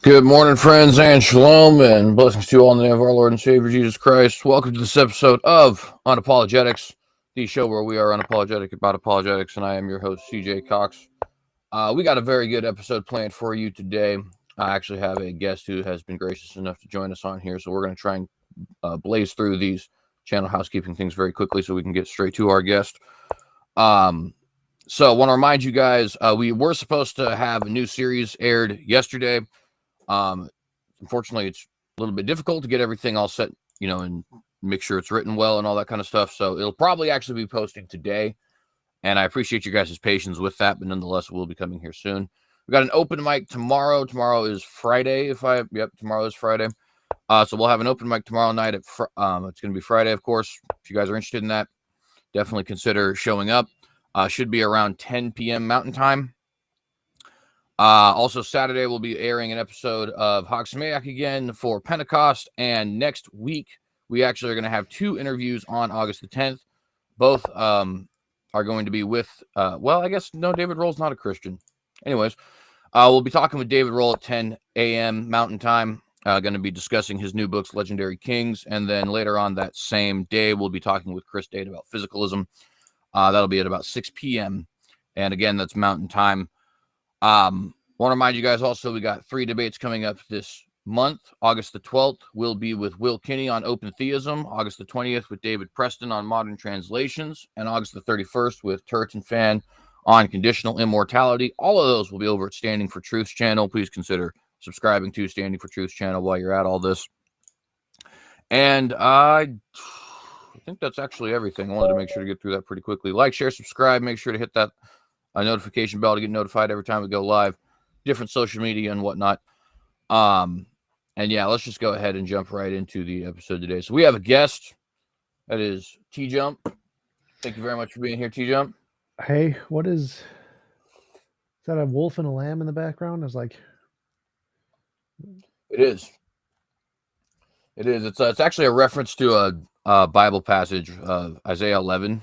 Good morning, friends, and shalom, and blessings to you all in the name of our Lord and Savior, Jesus Christ. Welcome to this episode of Unapologetics, the show where we are unapologetic about apologetics, and I am your host, CJ Cox. We got a very good episode planned for you today. I actually have a guest who has been gracious enough to join us on here, so we're going to try and blaze through these channel housekeeping things very quickly so we can get straight to our guest. So I want to remind you guys, we were supposed to have a new series aired yesterday. Unfortunately, it's a little bit difficult to get everything all set, and make sure it's written well and all that kind of stuff. So it'll probably actually be posting today. And I appreciate you guys' patience with that, but nonetheless, we'll be coming here soon. We got an open mic tomorrow. Tomorrow is Friday. Tomorrow is Friday. So we'll have an open mic tomorrow night it's going to be Friday, of course. If you guys are interested in that, definitely consider showing up. Should be around 10 p.m. Mountain Time. Also, Saturday, we'll be airing an episode of Hogsmayak again for Pentecost. And next week, we actually are going to have two interviews on August the 10th. Both are going to be with, David Roll's not a Christian. Anyways, we'll be talking with David Roll at 10 a.m. Mountain Time. Going to be discussing his new books, Legendary Kings. And then later on that same day, we'll be talking with Chris Date about physicalism. That'll be at about 6 p.m. And again, that's Mountain Time. Want to remind you guys also, we got 3 debates coming up this month. August the 12th will be with Will Kinney on open theism. August the 20th with David Preston on modern translations. And August the 31st with Turret and Fan on conditional immortality. All of those will be over at Standing for Truth's channel. Please consider subscribing to Standing for Truth's channel while you're at all this. And I think that's actually everything. I wanted to make sure to get through that pretty quickly. Like, share, subscribe. Make sure to hit that notification bell to get notified every time we go live. Different social media and whatnot. And yeah, let's just go ahead and jump right into the episode today. So we have a guest. That is TJump. Thank you very much for being here, TJump. Hey, is that a wolf and a lamb in the background? I was like, it is. It's actually a reference to a Bible passage, Isaiah 11.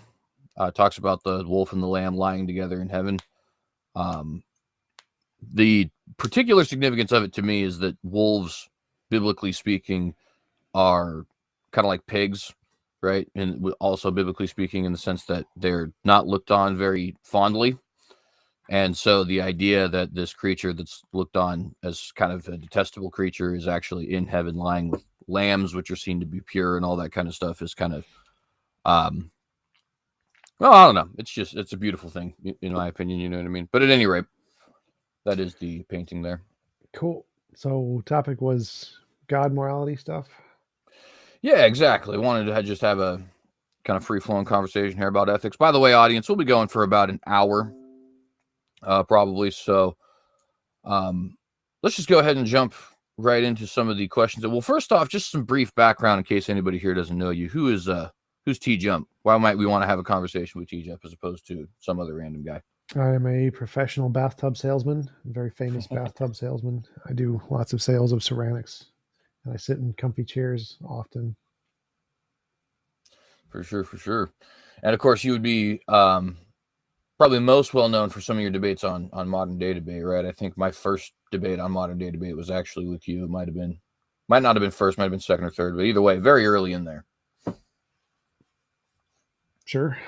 Talks about the wolf and the lamb lying together in heaven. The particular significance of it to me is that wolves, biblically speaking, are kind of like pigs, right? And also biblically speaking in the sense that they're not looked on very fondly. And so the idea that this creature that's looked on as kind of a detestable creature is actually in heaven lying with lambs, which are seen to be pure and all that kind of stuff is kind of, well, I don't know. It's a beautiful thing, in my opinion. You know what I mean? But at any rate, that is the painting there. Cool. So topic was God morality stuff. Yeah, exactly. Wanted to just have a kind of free-flowing conversation here about ethics. By the way, audience, we'll be going for about an hour, probably. So let's just go ahead and jump right into some of the questions. Well, first off, just some brief background in case anybody here doesn't know you. Who's TJump? Why might we want to have a conversation with TJump as opposed to some other random guy? I am a professional bathtub salesman, a very famous bathtub salesman. I do lots of sales of ceramics, and I sit in comfy chairs often. For sure. And of course, you would be probably most well known for some of your debates on Modern Day Debate, right? I think my first debate on Modern Day Debate was actually with you. It might not have been first, might have been second or third, but either way, very early in there. Sure.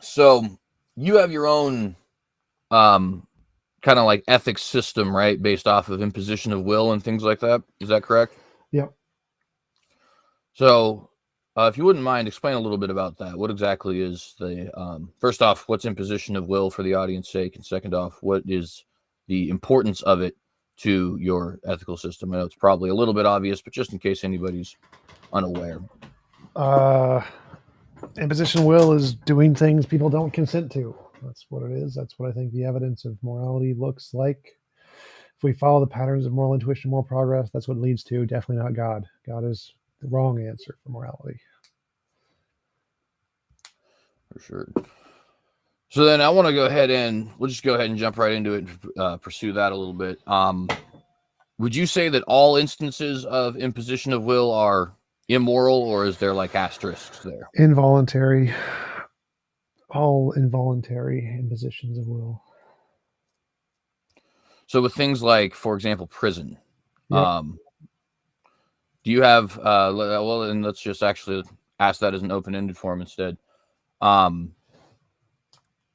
So you have your own kind of like ethics system, right? Based off of imposition of will and things like that. Is that correct? Yep. So if you wouldn't mind, explain a little bit about that. What exactly is the, first off, what's imposition of will for the audience's sake? And second off, what is the importance of it to your ethical system? I know it's probably a little bit obvious, but just in case anybody's unaware. Imposition of will is doing things people don't consent to. That's what it is. That's what I think the evidence of morality looks like. If we follow the patterns of moral intuition, moral progress, that's what it leads to. Definitely not God. God is the wrong answer for morality. For sure. So then I want to we'll just go ahead and jump right into it and pursue that a little bit. Would you say that all instances of imposition of will are immoral, or is there like asterisks there? Involuntary, all involuntary impositions of will. So with things like, for example, prison, Yep. do you have well, and let's just actually ask that as an open-ended form instead.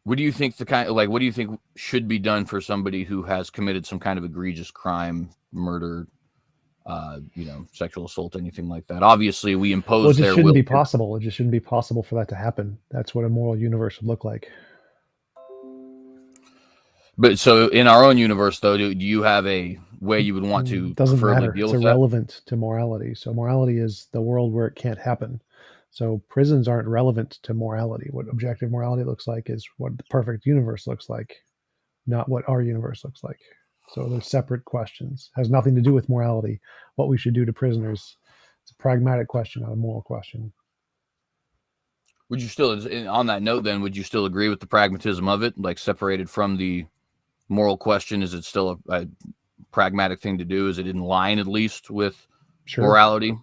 What do you think what do you think should be done for somebody who has committed some kind of egregious crime, murder, sexual assault, anything like that? Obviously, we Well, it impose just their shouldn't will. be possible. It just shouldn't be possible for that to happen. That's what a moral universe would look like. But so in our own universe, though, do you have a way you would want to Doesn't preferably matter. deal It's with that? irrelevant to morality. So morality is the world where it can't happen. So prisons aren't relevant to morality. What objective morality looks like is what the perfect universe looks like, not what our universe looks like. So they're separate questions. Has nothing to do with morality. What we should do to prisoners. It's a pragmatic question, not a moral question. Would you still, on that note, then, would you still agree with the pragmatism of it, like separated from the moral question? Is it still a pragmatic thing to do? Is it in line at least with Sure. morality?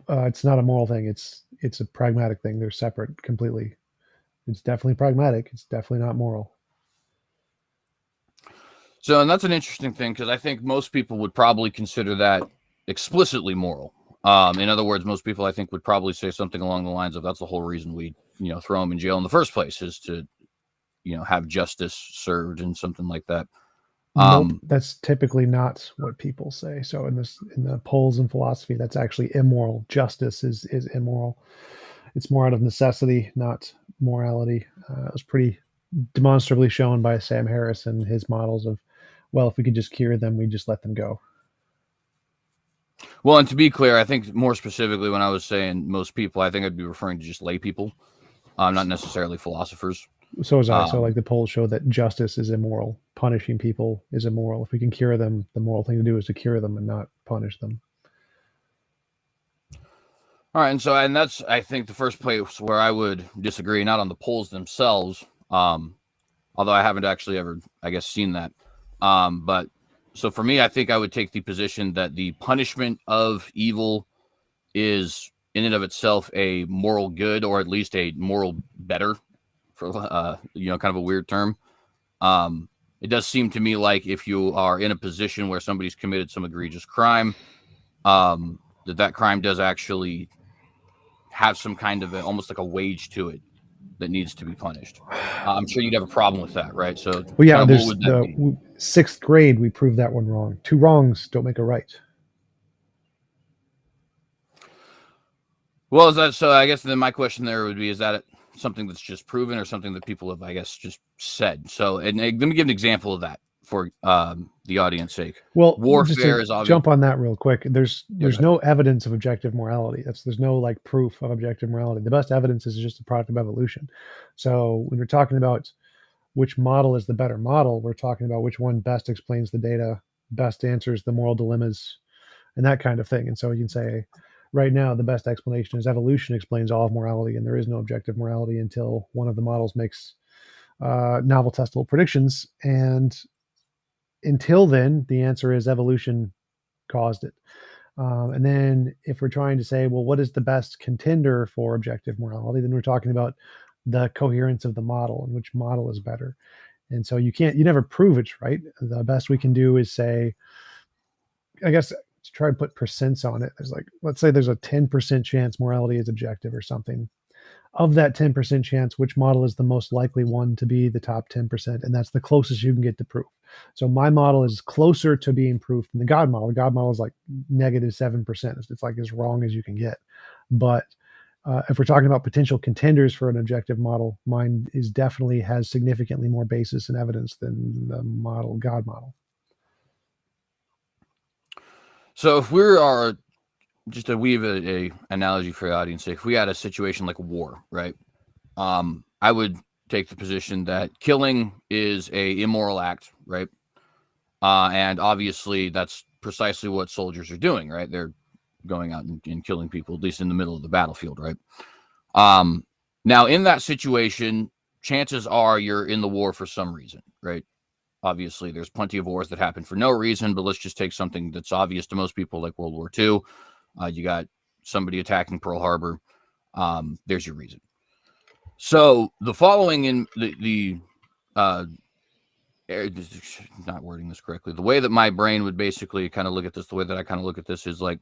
It's not a moral thing. It's a pragmatic thing. They're separate completely. It's definitely pragmatic. It's definitely not moral. So, and that's an interesting thing because I think most people would probably consider that explicitly moral. In other words, most people I think would probably say something along the lines of that's the whole reason we, throw them in jail in the first place is to, have justice served and something like that. Nope, that's typically not what people say. So in the polls in philosophy, that's actually immoral. Justice is immoral. It's more out of necessity, not morality. It was pretty demonstrably shown by Sam Harris and his models of, well, if we could just cure them, we just let them go. Well, and to be clear, I think more specifically when I was saying most people, I think I'd be referring to just lay people, not necessarily philosophers. So was I. So like the polls show that justice is immoral. Punishing people is immoral. If we can cure them, the moral thing to do is to cure them and not punish them. All right, and that's I think the first place where I would disagree, not on the polls themselves, although I haven't actually ever, I guess, seen that. But so for me, I think I would take the position that the punishment of evil is in and of itself a moral good, or at least a moral better, for kind of a weird term. It does seem to me like if you are in a position where somebody's committed some egregious crime, that crime does actually have some kind of almost like a wage to it that needs to be punished. I'm sure you'd have a problem with that, right? So, well, yeah, kind of what there's would that the be? sixth grade. We proved that one wrong. Two wrongs don't make a right. Well, is that so? I guess then my question there would be: is that something that's just proven, or something that people have, I guess, just said? So, and let me give an example of that for the audience sake. Well, just Warfare to is obvious. jump on that real quick, there's Yeah, no evidence of objective morality. There's no like proof of objective morality. The best evidence is just a product of evolution. So when we're talking about which model is the better model, we're talking about which one best explains the data, best answers the moral dilemmas, and that kind of thing. And so you can say, right now, the best explanation is evolution explains all of morality, and there is no objective morality until one of the models makes novel testable predictions. And until then, the answer is evolution caused it. And then if we're trying to say, well, what is the best contender for objective morality, then we're talking about the coherence of the model and which model is better. And so you never prove it, right? The best we can do is say, I guess, to try and put percents on it. There's like, let's say there's a 10% chance morality is objective or something. Of that 10% chance, which model is the most likely one to be the top 10%? And that's the closest you can get to proof. So my model is closer to being proof than the God model. The God model is like negative 7%. It's like as wrong as you can get. But if we're talking about potential contenders for an objective model, mine is definitely has significantly more basis and evidence than the God model. So if we are just to weave a analogy for the audience, if we had a situation like a war, right? I would take the position that killing is a immoral act, right? And obviously that's precisely what soldiers are doing, right? They're going out and killing people, at least in the middle of the battlefield, right? Now in that situation, chances are you're in the war for some reason, right? Obviously, there's plenty of wars that happen for no reason, but let's just take something that's obvious to most people, like World War II. You got somebody attacking Pearl Harbor, there's your reason. So the following in the not wording this correctly, the way that my brain would basically kind of look at this, the way that I kind of look at this is like,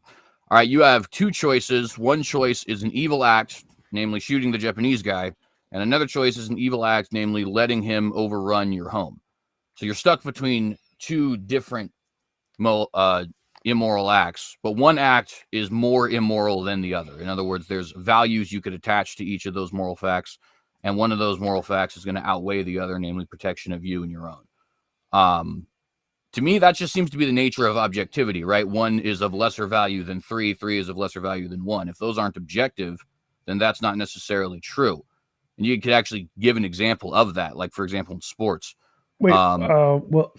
all right, you have two choices. One choice is an evil act, namely shooting the Japanese guy, and another choice is an evil act, namely letting him overrun your home. So you're stuck between two different immoral acts, but one act is more immoral than the other. In other words, there's values you could attach to each of those moral facts, and one of those moral facts is going to outweigh the other, namely protection of you and your own. To me, that just seems to be the nature of objectivity, right? One is of lesser value than three. Three is of lesser value than one. If those aren't objective, then that's not necessarily true. And you could actually give an example of that, like, for example, in sports. Wait, well,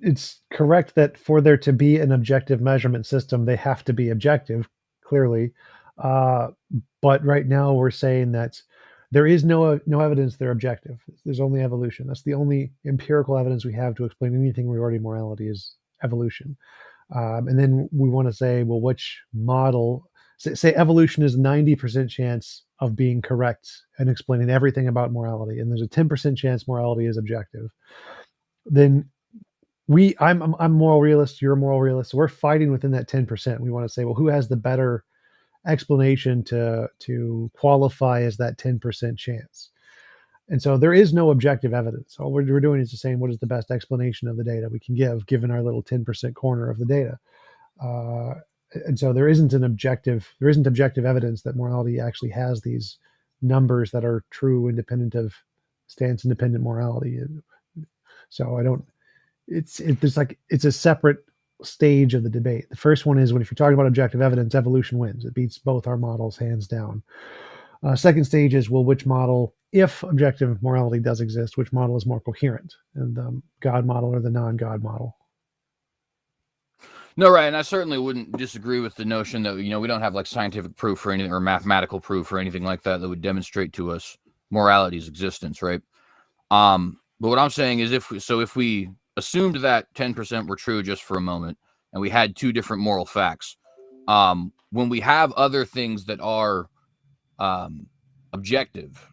it's correct that for there to be an objective measurement system, they have to be objective, clearly. But right now we're saying that there is no evidence they're objective. There's only evolution. That's the only empirical evidence we have to explain anything regarding morality is evolution. And then we want to say, well, which model? Say evolution is 90% chance of being correct and explaining everything about morality, and there's a 10% chance morality is objective. Then I'm moral realist, you're a moral realist. So we're fighting within that 10%. We want to say, well, who has the better explanation to qualify as that 10% chance? And so there is no objective evidence. All we're doing is just saying what is the best explanation of the data we can give, given our little 10% corner of the data. And so there isn't objective evidence that morality actually has these numbers that are true, independent of stance independent morality. So it's a separate stage of the debate. The first one is if you're talking about objective evidence, evolution wins. It beats both our models hands down. Second stage is, well, which model, if objective morality does exist, which model is more coherent, and the God model or the non-God model? No, right, and I certainly wouldn't disagree with the notion that, we don't have like scientific proof or anything, or mathematical proof or anything like that would demonstrate to us morality's existence, right? But what I'm saying is, if we assumed that 10% were true just for a moment, and we had two different moral facts, when we have other things that are objective,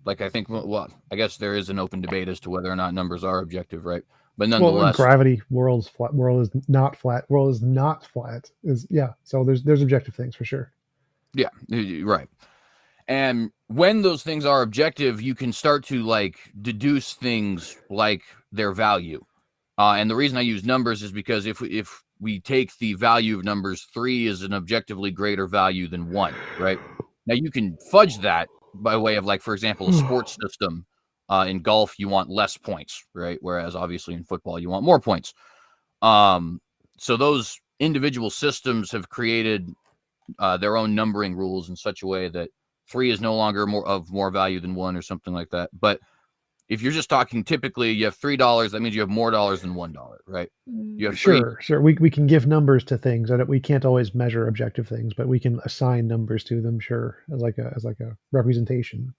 like I think, I guess there is an open debate as to whether or not numbers are objective, right? But nonetheless, gravity, world is not flat. So there's objective things for sure. Yeah, right. And when those things are objective, you can start to like deduce things like their value. And the reason I use numbers is because if we take the value of numbers, 3 is an objectively greater value than 1, right? Now you can fudge that by way of, like, for example, a sports system. In golf, you want less points, right? Whereas obviously in football, you want more points. So those individual systems have created their own numbering rules in such a way that 3 is no longer more value than 1 or something like that. But if you're just talking, typically you have $3, that means you have more dollars than $1, right? You have sure. We can give numbers to things, and we can't always measure objective things, but we can assign numbers to them, sure, as like a representation.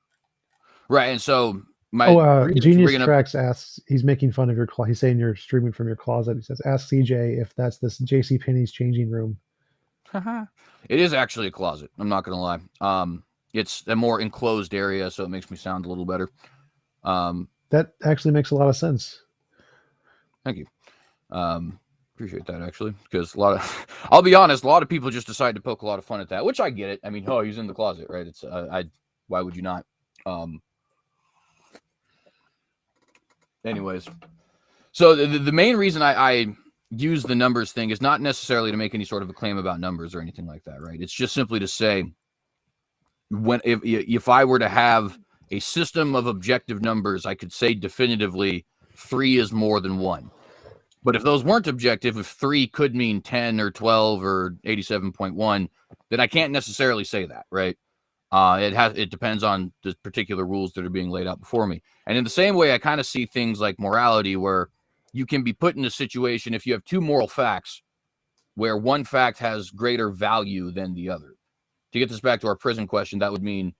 Right, and so Genius Tracks asks, he's making fun of your closet. He's saying you're streaming from your closet. He says, ask CJ if that's this JCPenney's changing room. It is actually a closet. I'm not going to lie. It's a more enclosed area, so it makes me sound a little better. That actually makes a lot of sense. Thank you. Appreciate that, actually, because I'll be honest, a lot of people just decide to poke a lot of fun at that, which I get it. I mean, he's in the closet, right? It's why would you not? Anyways, so the main reason I use the numbers thing is not necessarily to make any sort of a claim about numbers or anything like that, right? It's just simply to say, if I were to have a system of objective numbers, I could say definitively 3 is more than 1. But if those weren't objective, if 3 could mean 10 or 12 or 87.1, then I can't necessarily say that, right? It depends on the particular rules that are being laid out before me. And in the same way, I kind of see things like morality, where you can be put in a situation if you have two moral facts where one fact has greater value than the other. To get this back to our prison question, that would mean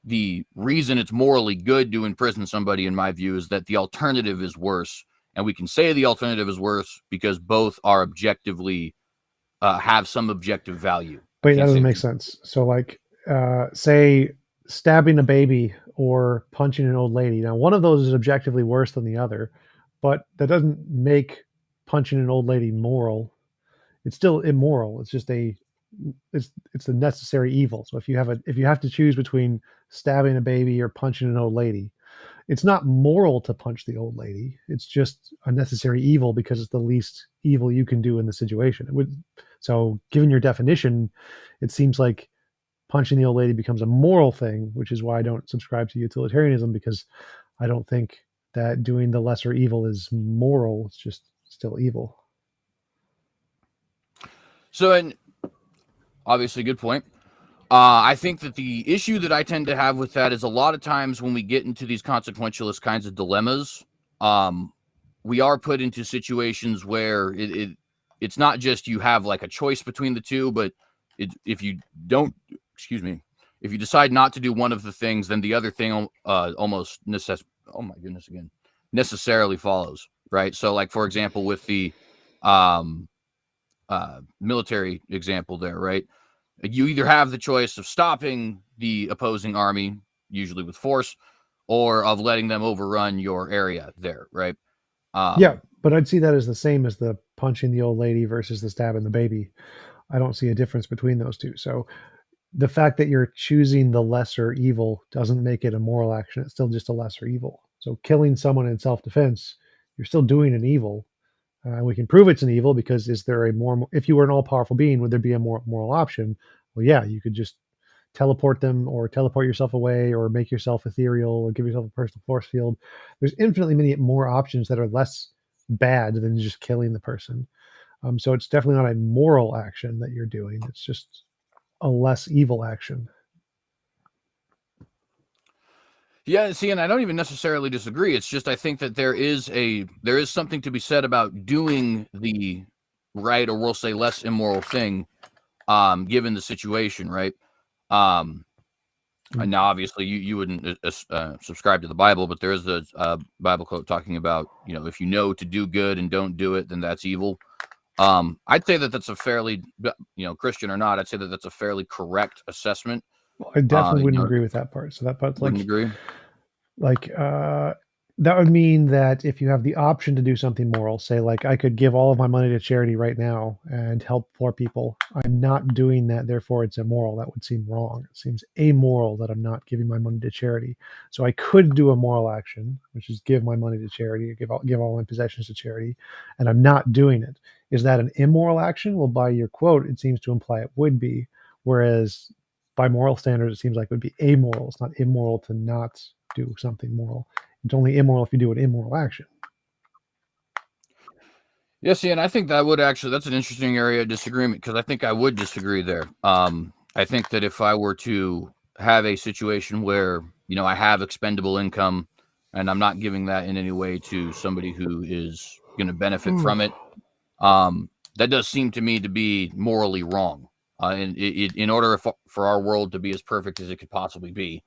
the reason it's morally good to imprison somebody, in my view, is that the alternative is worse. And we can say the alternative is worse because both are objectively have some objective value. But that can't say doesn't it. make sense. So, like, say stabbing a baby or punching an old lady. Now, one of those is objectively worse than the other, but that doesn't make punching an old lady moral. It's still immoral. It's just it's a necessary evil. So if you have to choose between stabbing a baby or punching an old lady, it's not moral to punch the old lady. It's just a necessary evil because it's the least evil you can do in the situation. It would so given your definition, it seems like punching the old lady becomes a moral thing, which is why I don't subscribe to utilitarianism because I don't think that doing the lesser evil is moral. It's just still evil. So, and obviously, good point. I think that the issue that I tend to have with that is a lot of times when we get into these consequentialist kinds of dilemmas, um, we are put into situations where it's not just you have like a choice between the two, but if you don't, excuse me, if you decide not to do one of the things, then the other thing almost oh my goodness, again, necessarily follows, right? So, like for example, with the um, military example there, right? You either have the choice of stopping the opposing army, usually with force, or of letting them overrun your area there, right? Yeah, Um, but I'd see that as the same as the punching the old lady versus the stabbing the baby. I don't see a difference between those two. So the fact that you're choosing the lesser evil doesn't make it a moral action. It's still just a lesser evil. So killing someone in self-defense, you're still doing an evil. We can prove it's an evil because is there a more? If you were an all-powerful being, would there be a more moral option? Well, yeah, you could just teleport them or teleport yourself away or make yourself ethereal or give yourself a personal force field. There's infinitely many more options that are less bad than just killing the person. So it's definitely not a moral action that you're doing. It's just a less evil action. yeah, see, and I don't even necessarily disagree. It's just I think that there is something to be said about doing the right, or we'll say less immoral thing, given the situation, right? Um, and now, obviously, you wouldn't subscribe to the Bible, but there is a Bible quote talking about, if you know to do good and don't do it, then that's evil. I'd say that that's a fairly, Christian or not, I'd say that that's a fairly correct assessment. Well, I definitely wouldn't You agree with that part. So that part's wouldn't agree? like that would mean that if you have the option to do something moral, say like I could give all of my money to charity right now and help poor people, I'm not doing that, therefore it's immoral. That would seem wrong. It seems amoral that I'm not giving my money to charity. So I could do a moral action, which is give my money to charity, give all my possessions to charity, and I'm not doing it. Is that an immoral action? Well, by your quote, it seems to imply it would be, whereas by moral standards, it seems like it would be amoral. It's not immoral to not do something moral. It's only immoral if you do an immoral action. Yeah, see, and I think that's an interesting area of disagreement because I think I would disagree there. I think that if I were to have a situation where, I have expendable income and I'm not giving that in any way to somebody who is going to benefit Mm. from it, that does seem to me to be morally wrong. And in order for our world to be as perfect as it could possibly be,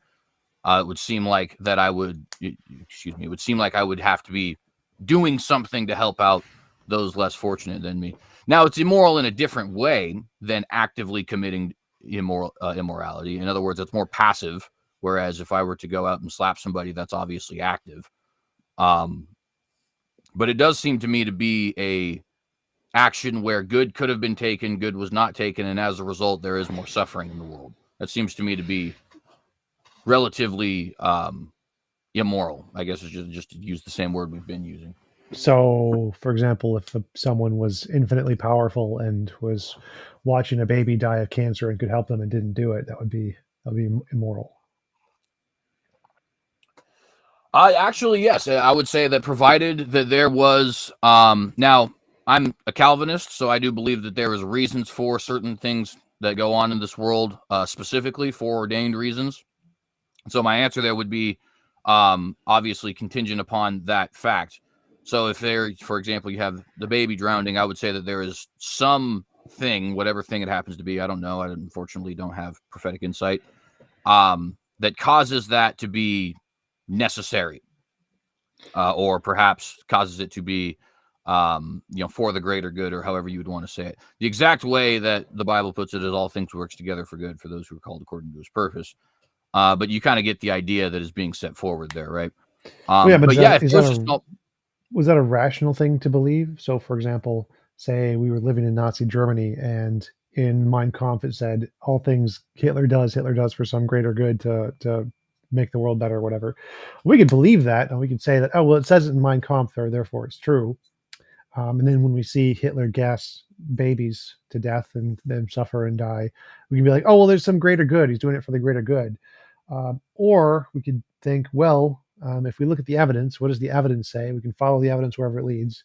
it would seem like that it would seem like I would have to be doing something to help out those less fortunate than me. Now, it's immoral in a different way than actively committing immorality. In other words, it's more passive. Whereas if I were to go out and slap somebody, that's obviously active. Um, but it does seem to me to be a action where good could have been taken, good was not taken, and as a result, there is more suffering in the world. That seems to me to be relatively immoral, I guess, is just to use the same word we've been using. So, for example, if someone was infinitely powerful and was watching a baby die of cancer and could help them and didn't do it, that would be immoral. I actually, yes, I would say that provided that there was, now I'm a Calvinist, so I do believe that there is reasons for certain things that go on in this world, specifically foreordained reasons. So my answer there would be, obviously contingent upon that fact. So if there, for example, you have the baby drowning, I would say that there is some thing, whatever thing it happens to be, I don't know. I unfortunately don't have prophetic insight, that causes that to be necessary, or perhaps causes it to be for the greater good, or however you would want to say it. The exact way that the Bible puts it is all things works together for good for those who are called according to his purpose. But you kind of get the idea that is being set forward there, right? Well, yeah, but But yeah, if there's just no, was that a rational thing to believe? So, for example, say we were living in Nazi Germany, and in Mein Kampf it said all things Hitler does for some greater good to make the world better, or whatever. We could believe that, and we could say that, oh well, it says it in Mein Kampf, or therefore it's true. And then when we see Hitler gas babies to death and them suffer and die, we can be like, oh, well, there's some greater good. He's doing it for the greater good. Or we could think, well, if we look at the evidence, what does the evidence say? We can follow the evidence wherever it leads.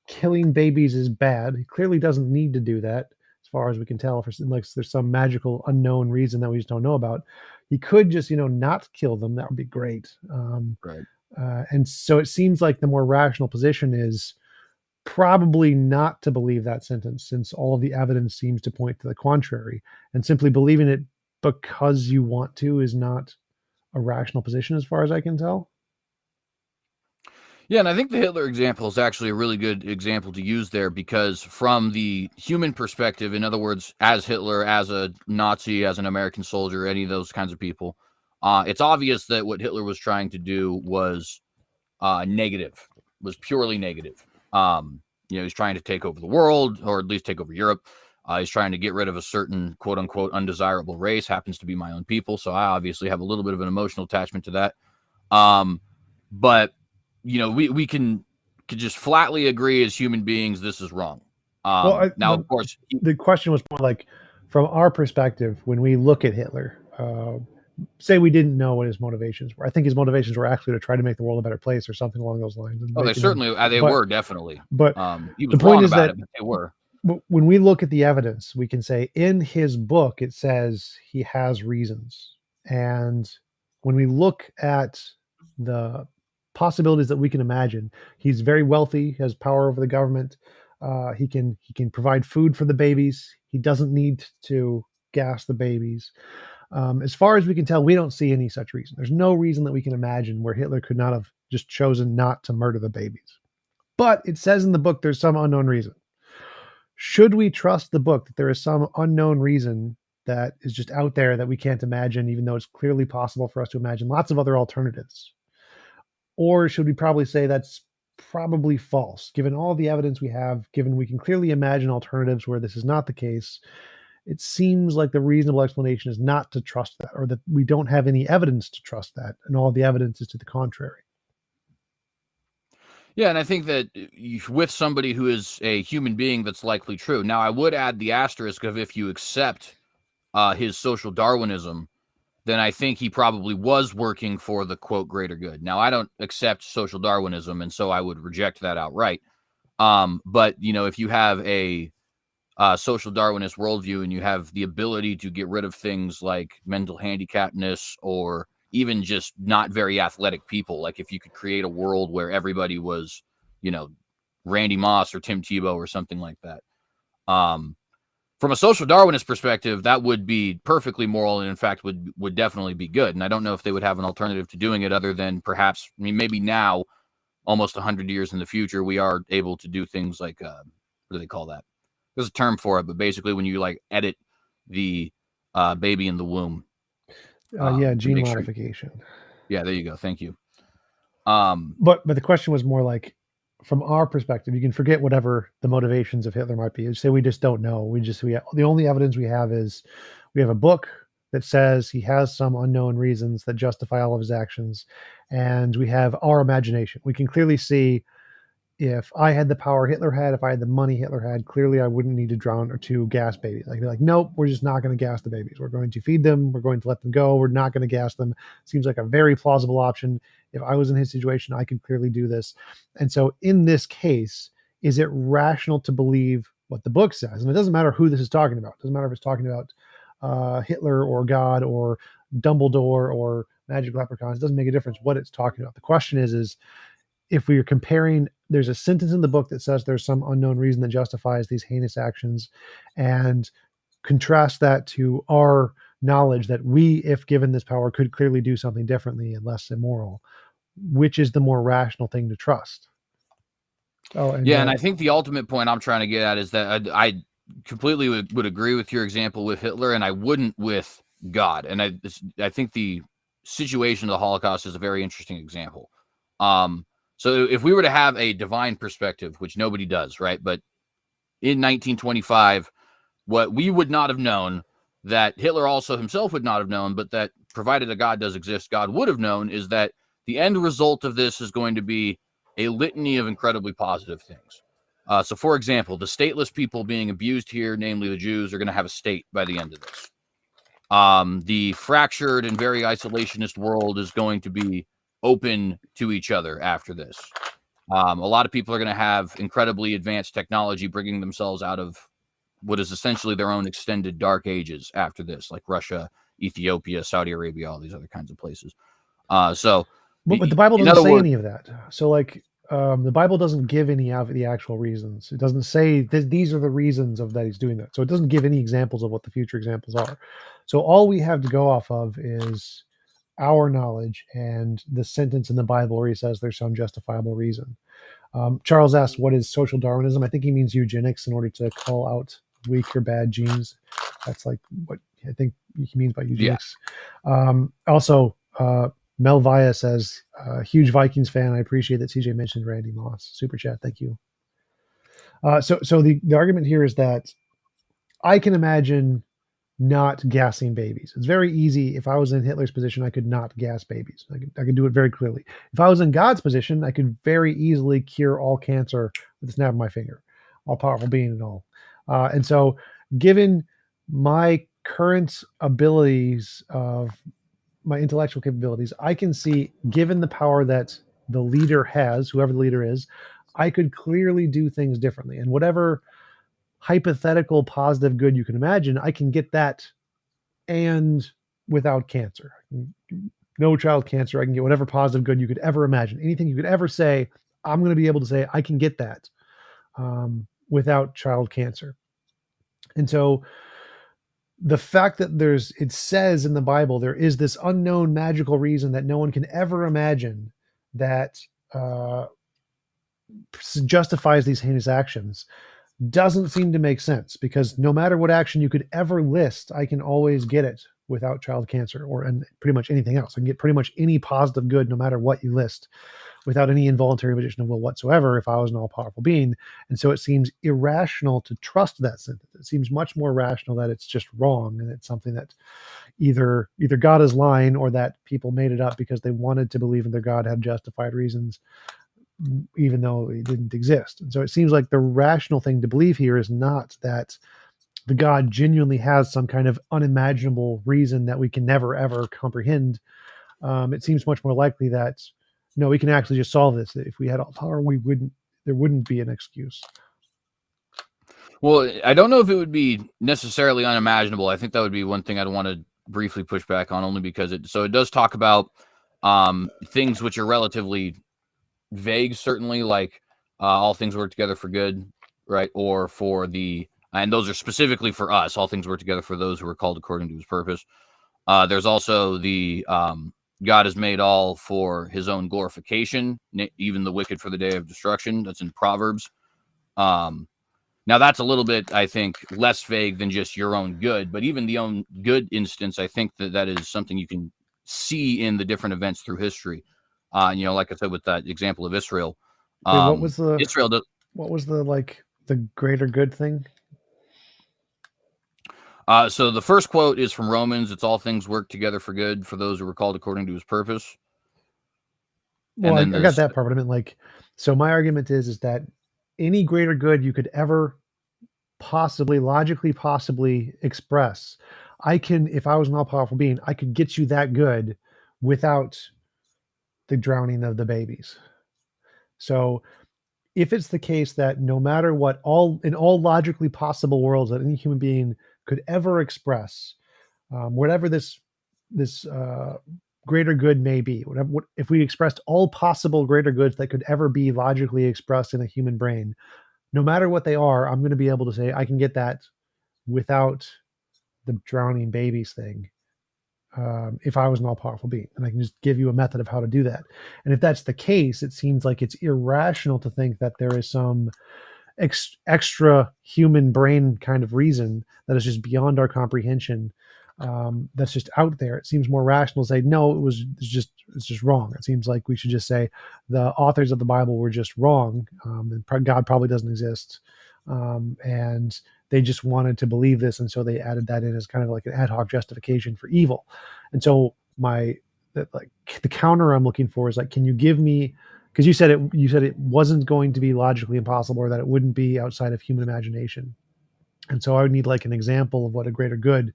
Killing babies is bad. He clearly doesn't need to do that, as far as we can tell. Like there's some magical unknown reason that we just don't know about. He could just, not kill them. That would be great. right. And so it seems like the more rational position is probably not to believe that sentence, since all of the evidence seems to point to the contrary. And simply believing it because you want to is not a rational position, as far as I can tell. Yeah, and I think the Hitler example is actually a really good example to use there, because from the human perspective, in other words, as Hitler, as a Nazi, as an American soldier, any of those kinds of people, it's obvious that what Hitler was trying to do was negative, was purely negative. He's trying to take over the world, or at least take over Europe. He's trying to get rid of a certain quote unquote undesirable race, happens to be my own people. So I obviously have a little bit of an emotional attachment to that. But we can just flatly agree as human beings, this is wrong. Now, of course, the question was more like, from our perspective, when we look at Hitler, say we didn't know what his motivations were. I think his motivations were actually to try to make the world a better place, or something along those lines. they certainly were, definitely. But he was wrong about it, but they were. When we look at the evidence, we can say in his book it says he has reasons, and when we look at the possibilities that we can imagine, he's very wealthy, has power over the government. He can provide food for the babies. He doesn't need to gas the babies. As far as we can tell, we don't see any such reason. There's no reason that we can imagine where Hitler could not have just chosen not to murder the babies. But it says in the book there's some unknown reason. Should we trust the book that there is some unknown reason that is just out there that we can't imagine, even though it's clearly possible for us to imagine lots of other alternatives? Or should we probably say that's probably false, given all the evidence we have, given we can clearly imagine alternatives where this is not the case? It seems like the reasonable explanation is not to trust that, or that we don't have any evidence to trust that, and all the evidence is to the contrary. Yeah, and I think that with somebody who is a human being, that's likely true. Now, I would add the asterisk of, if you accept his social Darwinism, then I think he probably was working for the quote greater good. Now, I don't accept social Darwinism, and so I would reject that outright. But if you have a social Darwinist worldview, and you have the ability to get rid of things like mental handicapness, or even just not very athletic people, like if you could create a world where everybody was, Randy Moss or Tim Tebow or something like that. From a social Darwinist perspective, that would be perfectly moral, and in fact would definitely be good. And I don't know if they would have an alternative to doing it, other than perhaps, maybe now, almost 100 years in the future, we are able to do things like, what do they call that? There's a term for it, but basically when you edit the baby in the womb. Gene modification. Yeah, there you go. Thank you. But the question was more like, from our perspective, you can forget whatever the motivations of Hitler might be. Say we just don't know. The only evidence we have is we have a book that says he has some unknown reasons that justify all of his actions, and we have our imagination. We can clearly see, if I had the power Hitler had, if I had the money Hitler had, clearly I wouldn't need to drown or to gas babies. I'd be like, nope, we're just not going to gas the babies. We're going to feed them. We're going to let them go. We're not going to gas them. Seems like a very plausible option. If I was in his situation, I could clearly do this. And so in this case, is it rational to believe what the book says? And it doesn't matter who this is talking about. It doesn't matter if it's talking about Hitler or God or Dumbledore or magic leprechauns. It doesn't make a difference what it's talking about. The question is if we are comparing, there's a sentence in the book that says there's some unknown reason that justifies these heinous actions, and contrast that to our knowledge that we, if given this power, could clearly do something differently and less immoral. Which is the more rational thing to trust? Oh, and Yeah, and I think the ultimate point I'm trying to get at is that I completely would agree with your example with Hitler, and I wouldn't with God. And I think the situation of the Holocaust is a very interesting example. So if we were to have a divine perspective, which nobody does, right? But in 1925, what we would not have known, that Hitler also himself would not have known, but that provided a God does exist, God would have known, is that the end result of this is going to be a litany of incredibly positive things. So, for example, the stateless people being abused here, namely the Jews, are going to have a state by the end of this. The fractured and very isolationist world is going to be open to each other after this. A lot of people are going to have incredibly advanced technology, bringing themselves out of what is essentially their own extended dark ages after this, like Russia, Ethiopia, Saudi Arabia, all these other kinds of places. So, but the Bible in doesn't other say words, any of that. So like the Bible doesn't give any of the actual reasons. It doesn't say these are the reasons of that he's doing that. So it doesn't give any examples of what the future examples are. So all we have to go off of is our knowledge and the sentence in the Bible where he says there's some justifiable reason. Charles asked, "What is social Darwinism?" I think he means eugenics in order to call out weak or bad genes. That's like what I think he means by yeah. eugenics. Also, Mel Via says, "Huge Vikings fan. I appreciate that CJ mentioned Randy Moss. Super chat. Thank you." So the argument here is that I can imagine not gassing babies. It's very easy. If I was in Hitler's position, I could not gas babies. I could do it very clearly. If I was in God's position, I could very easily cure all cancer with the snap of my finger, all powerful being and all. And so, given my current abilities of my intellectual capabilities, I can see, given the power that the leader has, whoever the leader is, I could clearly do things differently. And whatever hypothetical positive good you can imagine, I can get that and without cancer. No child cancer. I can get whatever positive good you could ever imagine. Anything you could ever say, I'm going to be able to say, I can get that without child cancer. And so the fact that it says in the Bible, there is this unknown magical reason that no one can ever imagine that uh, justifies these heinous actions doesn't seem to make sense, because no matter what action you could ever list, I can always get it without child cancer and pretty much anything else. I can get pretty much any positive good no matter what you list without any involuntary imposition of will whatsoever if I was an all-powerful being. And so it seems irrational to trust that sentence. It seems much more rational that it's just wrong and it's something that either God is lying or that people made it up because they wanted to believe in their God had justified reasons even though it didn't exist. And so it seems like the rational thing to believe here is not that the God genuinely has some kind of unimaginable reason that we can never ever comprehend. It seems much more likely that no, we can actually just solve this. If we had all power, there wouldn't be an excuse. Well, I don't know if it would be necessarily unimaginable. I think that would be one thing I'd want to briefly push back on, only because it does talk about things which are relatively vague, certainly, like all things work together for good, right? Or for and those are specifically for us. All things work together for those who are called according to his purpose. There's also the God has made all for his own glorification, even the wicked for the day of destruction. That's in Proverbs. Now that's a little bit, I think, less vague than just your own good, but even the own good instance, I think that is something you can see in the different events through history. Like I said, with that example of Israel, Wait, what was the Israel does. what was the greater good thing? So the first quote is from Romans. It's all things work together for good for those who are called according to his purpose. Well, And I then got there's that part, but I meant so my argument is that any greater good you could ever possibly logically possibly express, I can, if I was an all-powerful being, I could get you that good without the drowning of the babies. So if it's the case that no matter what, in all logically possible worlds that any human being could ever express, whatever this greater good may be, if we expressed all possible greater goods that could ever be logically expressed in a human brain, no matter what they are, I'm going to be able to say I can get that without the drowning babies thing. if I was an all powerful being, and I can just give you a method of how to do that. And if that's the case, it seems like it's irrational to think that there is some extra human brain kind of reason that is just beyond our comprehension. That's just out there. It seems more rational to say no. It's just wrong. It seems like we should just say the authors of the Bible were just wrong, and God probably doesn't exist, and they just wanted to believe this, and so they added that in as kind of like an ad hoc justification for evil. And so like the counter I'm looking for is like, can you give me, because you said it wasn't going to be logically impossible, or that it wouldn't be outside of human imagination. And so I would need like an example of what a greater good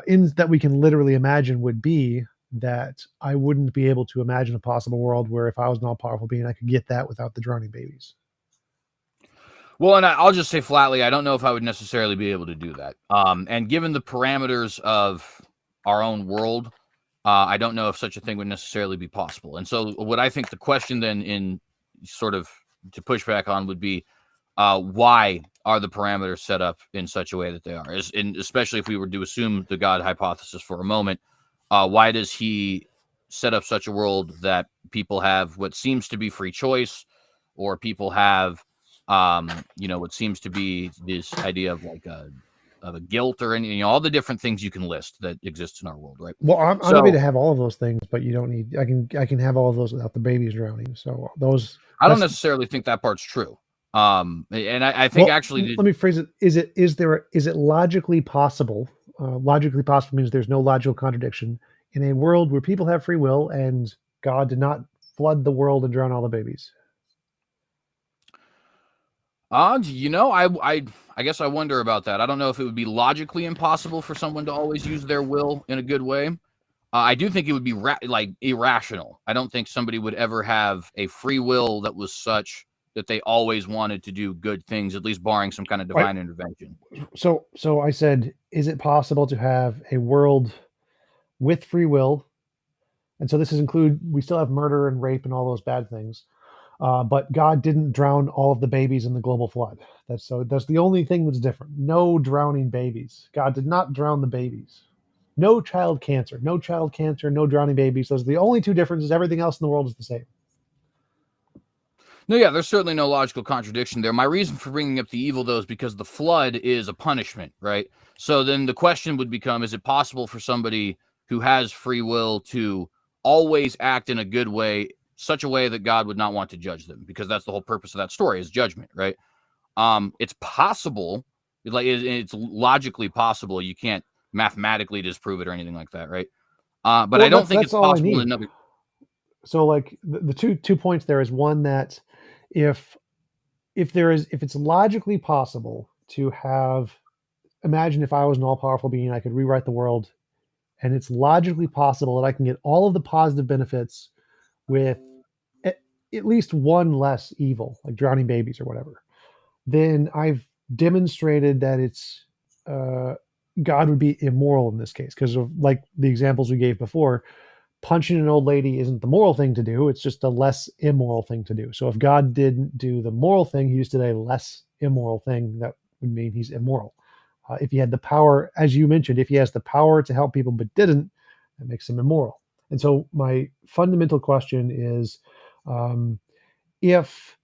in that we can literally imagine would be, that I wouldn't be able to imagine a possible world where if I was an all powerful being, I could get that without the drowning babies. Well, and I'll just say flatly, I don't know if I would necessarily be able to do that. And given the parameters of our own world, I don't know if such a thing would necessarily be possible. And so, what I think the question then, in sort of to push back on, would be why are the parameters set up in such a way that they are? Especially if we were to assume the God hypothesis for a moment, why does he set up such a world that people have what seems to be free choice, or people have what seems to be this idea of like a guilt, or any, all the different things you can list that exist in our world, right? Well, I'm happy to So have all of those things, but you don't need. I can have all of those without the babies drowning. So those I don't that's necessarily think that part's true. And I think well. actually, Let me phrase it. Is it logically possible? Logically possible means there's no logical contradiction in a world where people have free will and God did not flood the world and drown all the babies. I guess I wonder about that. I don't know if it would be logically impossible for someone to always use their will in a good way. I do think it would be like irrational. I don't think somebody would ever have a free will that was such that they always wanted to do good things, at least barring some kind of Right. divine intervention. So I said, is it possible to have a world with free will? And so this is include, we still have murder and rape and all those bad things. But God didn't drown all of the babies in the global flood. That's the only thing that's different. No drowning babies. God did not drown the babies. No child cancer. No child cancer. No drowning babies. Those are the only two differences. Everything else in the world is the same. No, yeah, there's certainly no logical contradiction there. My reason for bringing up the evil, though, is because the flood is a punishment, right? So then the question would become, is it possible for somebody who has free will to always act in a good way, such a way that God would not want to judge them? Because that's the whole purpose of that story, is judgment, right? It's possible, like it's logically possible. You can't mathematically disprove it or anything like that, right? But I Well, don't think that's it's all I possible in need. another. So like the two points there is one that if if it's logically possible to have, imagine if I was an all powerful being, I could rewrite the world, and it's logically possible that I can get all of the positive benefits with at, at least one less evil, like drowning babies or whatever, then I've demonstrated that it's uh, God would be immoral in this case, because of like the examples we gave before. Punching an old lady isn't the moral thing to do; it's just a less immoral thing to do. So if God didn't do the moral thing, he just did a less immoral thing. That would mean he's immoral. If he had the power, as you mentioned, if he has the power to help people but didn't, that makes him immoral. And so my fundamental question is, if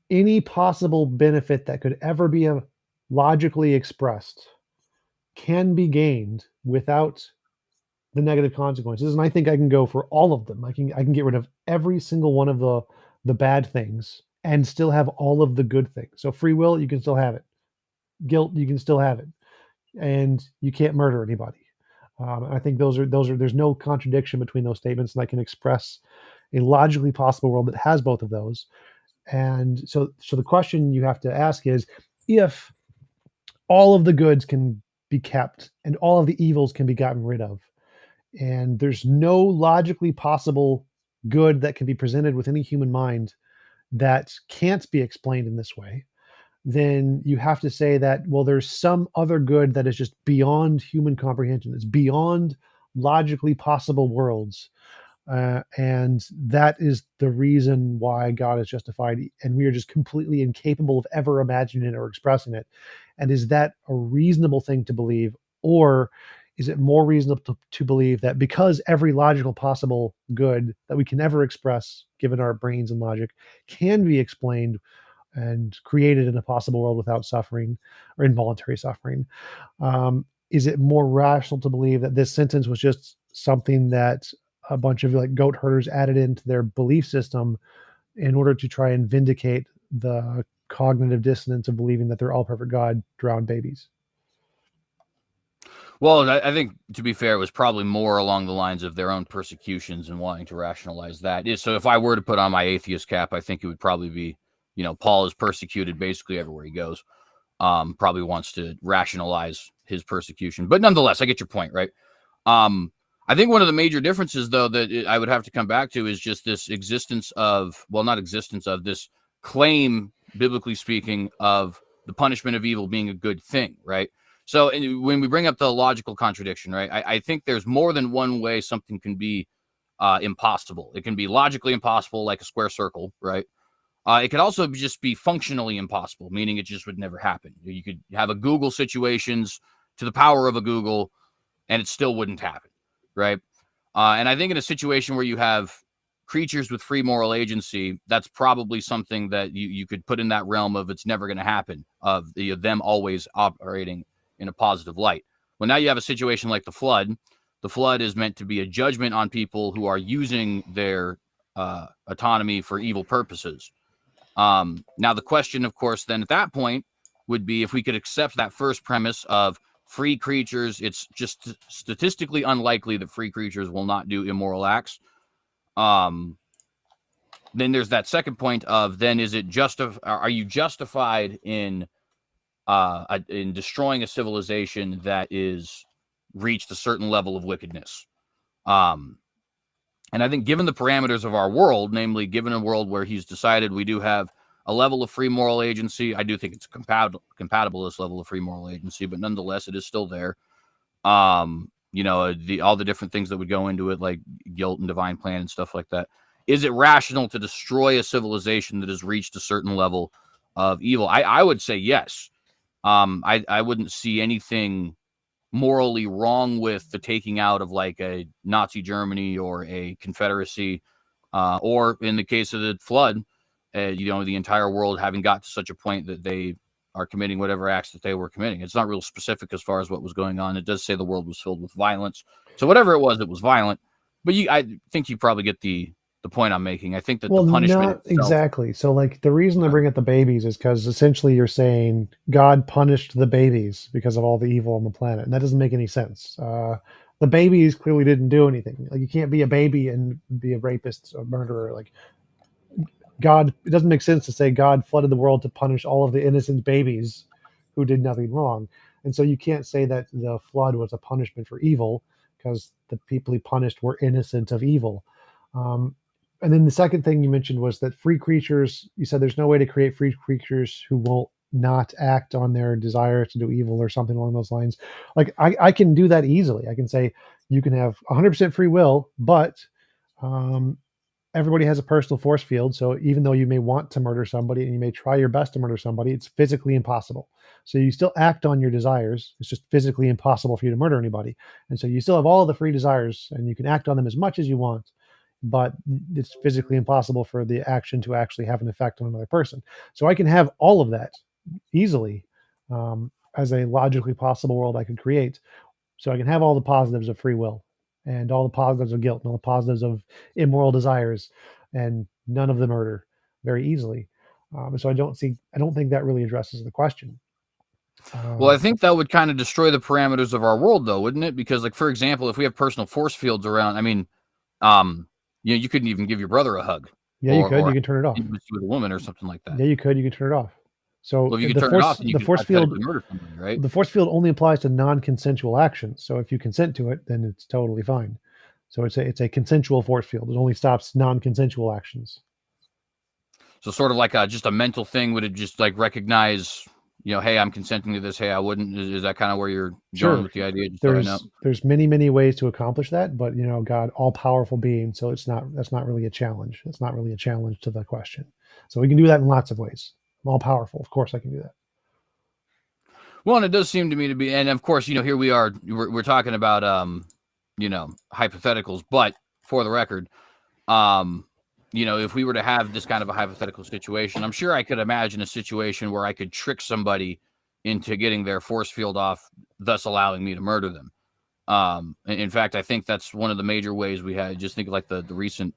any possible benefit that could ever be logically expressed can be gained without the negative consequences, and I think I can go for all of them. I can get rid of every single one of the bad things and still have all of the good things. So free will, you can still have it. Guilt, you can still have it, and you can't murder anybody. I think those are there's no contradiction between those statements, and I can express a logically possible world that has both of those. And so the question you have to ask is, if all of the goods can be kept and all of the evils can be gotten rid of, and there's no logically possible good that can be presented with any human mind that can't be explained in this way, then you have to say that, well, there's some other good that is just beyond human comprehension. It's beyond logically possible worlds. And that is the reason why God is justified, and we are just completely incapable of ever imagining it or expressing it. And is that a reasonable thing to believe, or is it more reasonable to believe that because every logical possible good that we can ever express, given our brains and logic, can be explained and created in a possible world without suffering or involuntary suffering, is it more rational to believe that this sentence was just something that a bunch of like goat herders added into their belief system in order to try and vindicate the cognitive dissonance of believing that they're all perfect God drowned babies? Well, I think, to be fair, it was probably more along the lines of their own persecutions and wanting to rationalize that. So if I were to put on my atheist cap, I think it would probably be, Paul is persecuted basically everywhere he goes. Probably wants to rationalize his persecution. But nonetheless, I get your point, right? I think one of the major differences, though, that I would have to come back to is just this existence of, well, not existence of, this claim, biblically speaking, of the punishment of evil being a good thing, right? So when we bring up the logical contradiction, right, I think there's more than one way something can be impossible. It can be logically impossible, like a square circle, right? It could also just be functionally impossible, meaning it just would never happen. You could have a Google situations to the power of a Google, and it still wouldn't happen, right? And I think in a situation where you have creatures with free moral agency, that's probably something that you could put in that realm of it's never going to happen, of them always operating in a positive light. Well, now you have a situation like the flood. The flood is meant to be a judgment on people who are using their autonomy for evil purposes. Now, the question, of course, then at that point would be if we could accept that first premise of free creatures, it's just statistically unlikely that free creatures will not do immoral acts. Then there's that second point of then is it are you justified in destroying a civilization that is reached a certain level of wickedness? And I think given the parameters of our world, namely given a world where he's decided we do have a level of free moral agency, I do think it's compatible this level of free moral agency, but nonetheless, it is still there. All the different things that would go into it, like guilt and divine plan and stuff like that. Is it rational to destroy a civilization that has reached a certain level of evil? I would say yes. I wouldn't see anything morally wrong with the taking out of like a Nazi Germany or a Confederacy, or in the case of the flood, the entire world having got to such a point that they are committing whatever acts that they were committing. It's not real specific as far as what was going on. It does say the world was filled with violence. So whatever it was violent. But I think you probably get the point I'm making. I think that Well, the punishment not itself, exactly. So, like, the reason I bring up the babies is because essentially you're saying God punished the babies because of all the evil on the planet, and that doesn't make any sense. The babies clearly didn't do anything. Like, you can't be a baby and be a rapist or murderer. Like, God, it doesn't make sense to say God flooded the world to punish all of the innocent babies who did nothing wrong. And so you can't say that the flood was a punishment for evil because the people he punished were innocent of evil. And then the second thing you mentioned was that free creatures, you said there's no way to create free creatures who won't not act on their desire to do evil or something along those lines. Like I can do that easily. I can say you can have 100% free will, but um, everybody has a personal force field. So even though you may want to murder somebody and you may try your best to murder somebody, it's physically impossible. So you still act on your desires. It's just physically impossible for you to murder anybody. And so you still have all the free desires and you can act on them as much as you want, but it's physically impossible for the action to actually have an effect on another person. So I can have all of that easily, as a logically possible world I could create. So I can have all the positives of free will and all the positives of guilt and all the positives of immoral desires and none of the murder very easily. So I don't think that really addresses the question. well, I think that would kind of destroy the parameters of our world, though, wouldn't it? Because, like, for example, if we have personal force fields around, I mean, you couldn't even give your brother a hug, Yeah, you could. or You can turn it off. intimacy with a woman or something like that. Yeah, you could. You can turn it off. So Well, if you could turn it off, then you the could force field, hypothetically murder somebody, right? the force field only applies to non-consensual actions. So if you consent to it, then it's totally fine. So it's a consensual force field. It only stops non-consensual actions. So sort of like just a mental thing. Would it just like recognize, hey, I'm consenting to this. Hey, I wouldn't. Is that kind of where you're going with the idea? Just so I know. There's many ways to accomplish that, but God, all powerful being, so that's not really a challenge. It's not really a challenge to the question. So we can do that in lots of ways. I'm all powerful. Of course I can do that. Well, and it does seem to me to be, and of course, here we are, we're talking about, hypotheticals, but for the record, if we were to have this kind of a hypothetical situation, I'm sure I could imagine a situation where I could trick somebody into getting their force field off, thus allowing me to murder them. In fact, I think that's one of the major ways we had. Just think like the recent,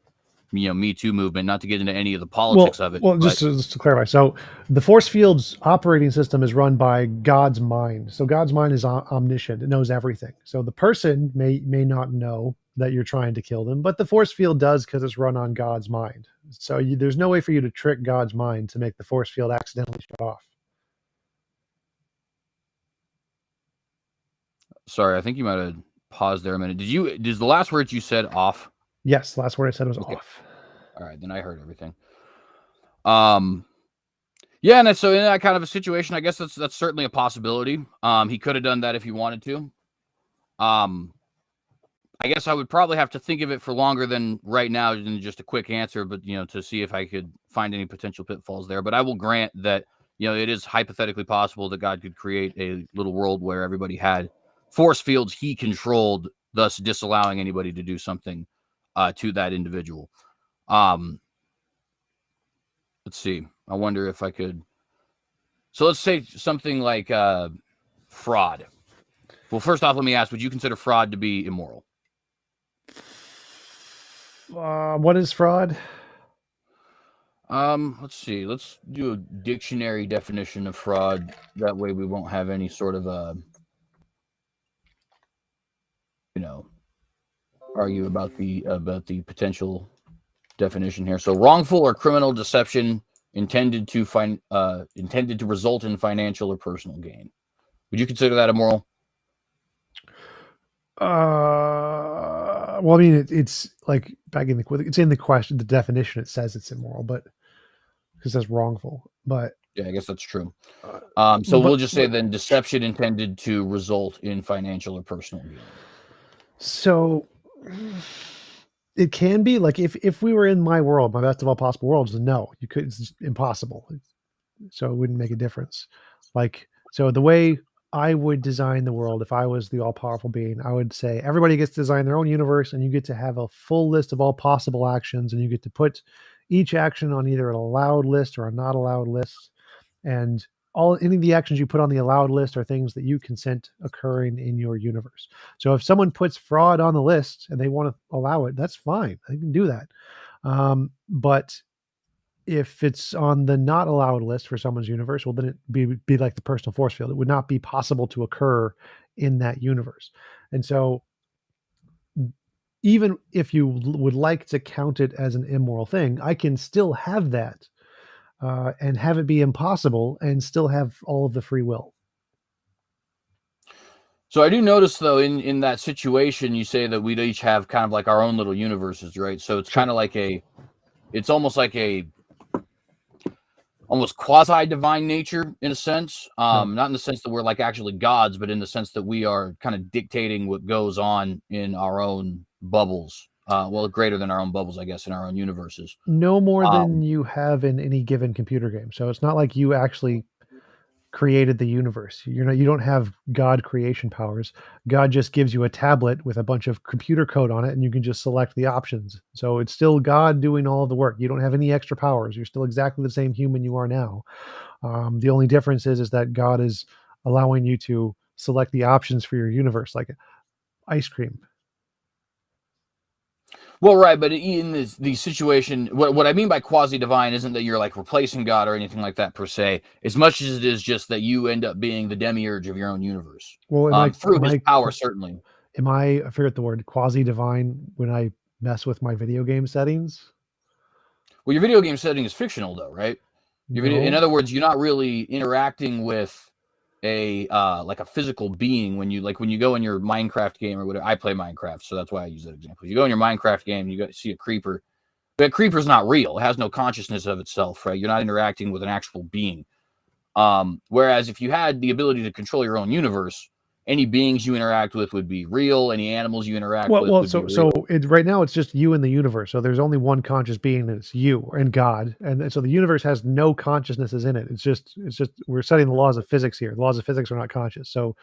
Me Too movement. Not to get into any of the politics of it. Well, just to clarify, so the force field's operating system is run by God's mind. So God's mind is omniscient; it knows everything. So the person may not know that you're trying to kill them, but the force field does because it's run on God's mind. So there's no way for you to trick God's mind to make the force field accidentally shut off. Sorry, I think you might have paused there a minute. Did the last words you said off? Yes, the last word I said was off. All right, then I heard everything. Yeah, and so in that kind of a situation, I guess that's certainly a possibility. He could have done that if he wanted to. I guess I would probably have to think of it for longer than right now than just a quick answer, but to see if I could find any potential pitfalls there. But I will grant that it is hypothetically possible that God could create a little world where everybody had force fields he controlled, thus disallowing anybody to do something to that individual. Let's see. I wonder if I could. So let's say something like fraud. Well, first off, let me ask: would you consider fraud to be immoral? What is fraud? Let's see. Let's do a dictionary definition of fraud. That way, we won't have any sort of argue about the potential definition here. So, wrongful or criminal deception intended to result in financial or personal gain. Would you consider that immoral? Well, I mean, it's like it's in the question, the definition. It says it's immoral, but because it says wrongful. But yeah, I guess that's true. So we'll just say then deception intended to result in financial or personal gain. So it can be like if we were in my world, my best of all possible worlds, no, you could. It's just impossible. So it wouldn't make a difference. So the way I would design the world, if I was the all-powerful being, I would say everybody gets to design their own universe, and you get to have a full list of all possible actions, and you get to put each action on either an allowed list or a not allowed list. And any of the actions you put on the allowed list are things that you consent occurring in your universe. So if someone puts fraud on the list and they want to allow it, that's fine. They can do that. But if it's on the not allowed list for someone's universe, well, then it be like the personal force field. It would not be possible to occur in that universe. And so even if you would like to count it as an immoral thing, I can still have that and have it be impossible and still have all of the free will. So I do notice, though, in that situation, you say that we'd each have kind of like our own little universes, right? So it's kind of like it's almost like almost quasi-divine nature in a sense. Not in the sense that we're like actually gods, but in the sense that we are kind of dictating what goes on in our own bubbles. Well, greater than our own bubbles, I guess, in our own universes. No more than you have in any given computer game. So it's not like you actually created the universe. You don't have God creation powers. God just gives you a tablet with a bunch of computer code on it, and you can just select the options. So it's still God doing all of the work. You don't have any extra powers. You're still exactly the same human you are now. The only difference is that God is allowing you to select the options for your universe, like ice cream. Well, right, but in the situation, what I mean by quasi-divine isn't that you're like replacing God or anything like that per se, as much as it is just that you end up being the demiurge of your own universe. Well, through his power, certainly. I forget the word, quasi-divine when I mess with my video game settings? Well, your video game setting is fictional, though, right? In other words, you're not really interacting with like a physical being when you go in your Minecraft game or whatever. I play Minecraft, so that's why I use that example. You go in your Minecraft game, you see a creeper. That creeper's not real. It has no consciousness of itself, right? You're not interacting with an actual being. Whereas if you had the ability to control your own universe, any beings you interact with would be real. Any animals you interact with Well, would be so real. right now it's just you in the universe. So there's only one conscious being, and it's you and God. And so the universe has no consciousnesses in it. It's just we're setting the laws of physics here. The laws of physics are not conscious. So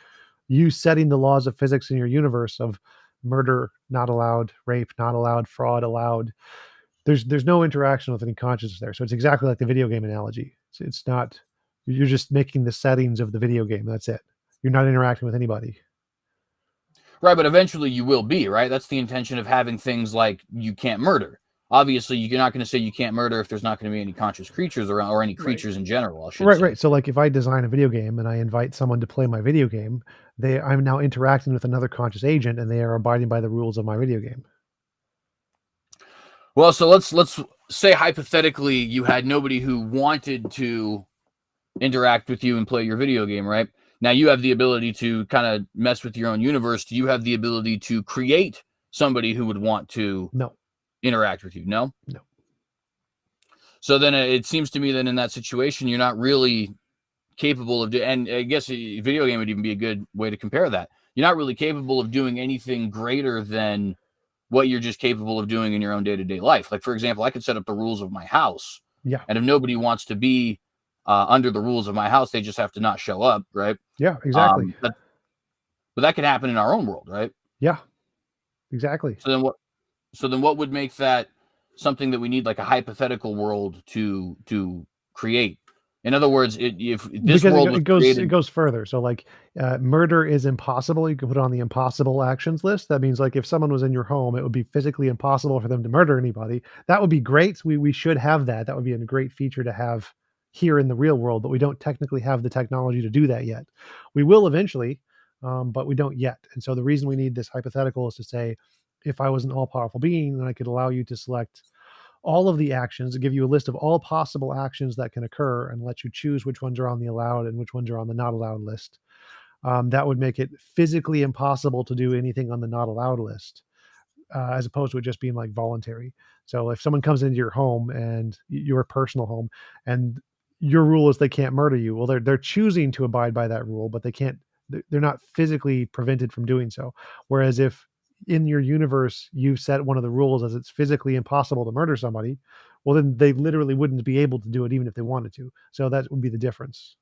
you setting the laws of physics in your universe of murder not allowed, rape not allowed, fraud allowed. There's no interaction with any consciousness there. So it's exactly like the video game analogy. It's not. You're just making the settings of the video game. That's it. You're not interacting with anybody. Right, but eventually you will be, right? That's the intention of having things like you can't murder. Obviously, you're not going to say you can't murder if there's not going to be any conscious creatures around, or any creatures in general, I should say. Right. So like if I design a video game and I invite someone to play my video game, I'm now interacting with another conscious agent and they are abiding by the rules of my video game. Well, so let's say hypothetically you had nobody who wanted to interact with you and play your video game, right? Now you have the ability to kind of mess with your own universe. Do you have the ability to create somebody who would want to No. interact with you? No? No. So then it seems to me that in that situation, you're not really capable of and I guess a video game would even be a good way to compare that. You're not really capable of doing anything greater than what you're just capable of doing in your own day-to-day life. Like, for example, I could set up the rules of my house. Yeah. And if nobody wants to be under the rules of my house, they just have to not show up, right? Yeah, exactly. But that could happen in our own world, right? Yeah, exactly. So then what would make that something that we need, like a hypothetical world to create? In other words, if this because world it was goes created, it goes further. So like murder is impossible. You can put it on the impossible actions list. That means like if someone was in your home, it would be physically impossible for them to murder anybody. That would be great. We should have that. That would be a great feature to have here in the real world, but we don't technically have the technology to do that yet. We will eventually, but we don't yet. And so the reason we need this hypothetical is to say, if I was an all-powerful being, then I could allow you to select all of the actions, to give you a list of all possible actions that can occur and let you choose which ones are on the allowed and which ones are on the not allowed list. That would make it physically impossible to do anything on the not allowed list, as opposed to it just being like voluntary. So if someone comes into your home and your personal home, and your rule is they can't murder you, well, they're choosing to abide by that rule, but they can't. They're not physically prevented from doing so. Whereas if in your universe you've set one of the rules as it's physically impossible to murder somebody, well, then they literally wouldn't be able to do it even if they wanted to. So that would be the difference.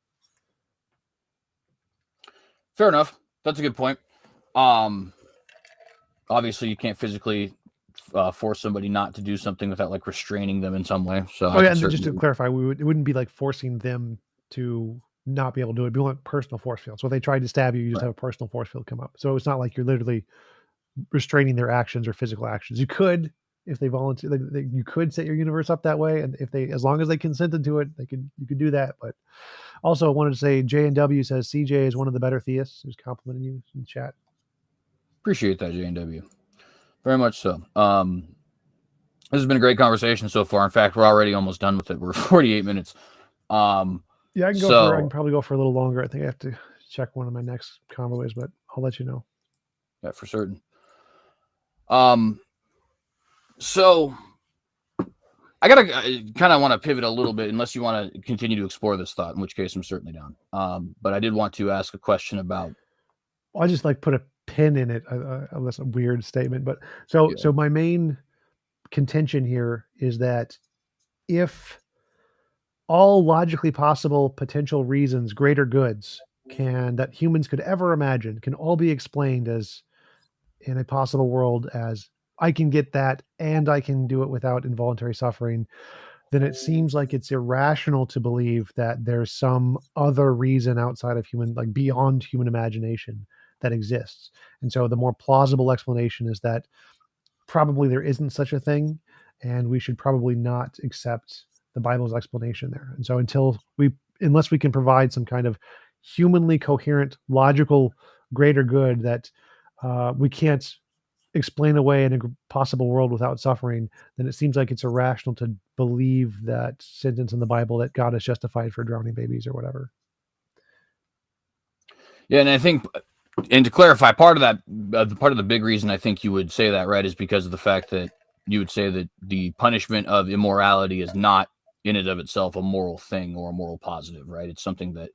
fair enough. That's a good point. Obviously, you can't physically force somebody not to do something without like restraining them in some way. So, Oh yeah, and just to clarify, it wouldn't be like forcing them to not be able to do it. It'd be like personal force field. So if they tried to stab you, you just have a personal force field come up. So it's not like you're literally restraining their actions or physical actions. You could, if they volunteer, you could set your universe up that way, and if they, as long as they consented to it, you could do that. But also, I wanted to say, J&W says CJ is one of the better theists. Who's complimenting you in the chat. Appreciate that, J&W, very much so. This has been a great conversation so far. In fact, we're already almost done with it. We're 48 minutes. Yeah, I can probably go for a little longer. I think I have to check one of my next convoys, but I'll let you know. Yeah, for certain. So I gotta kind of want to pivot a little bit, unless you want to continue to explore this thought, in which case I'm certainly down. But I did want to ask a question about. I just like put a pin in it. That's a weird statement, but so my main contention here is that if all logically possible potential reasons, greater goods that humans could ever imagine can all be explained as in a possible world as I can get that and I can do it without involuntary suffering, then it seems like it's irrational to believe that there's some other reason outside of human, like beyond human imagination, that exists. And so the more plausible explanation is that probably there isn't such a thing, and we should probably not accept the Bible's explanation there. And so unless we can provide some kind of humanly coherent, logical, greater good that we can't explain away in a possible world without suffering, then it seems like it's irrational to believe that sentence in the Bible that God is justified for drowning babies or whatever. Yeah, and I think, and to clarify, part of the big reason I think you would say that, right, is because of the fact that you would say that the punishment of immorality is not in and of itself a moral thing or a moral positive, right? It's something that,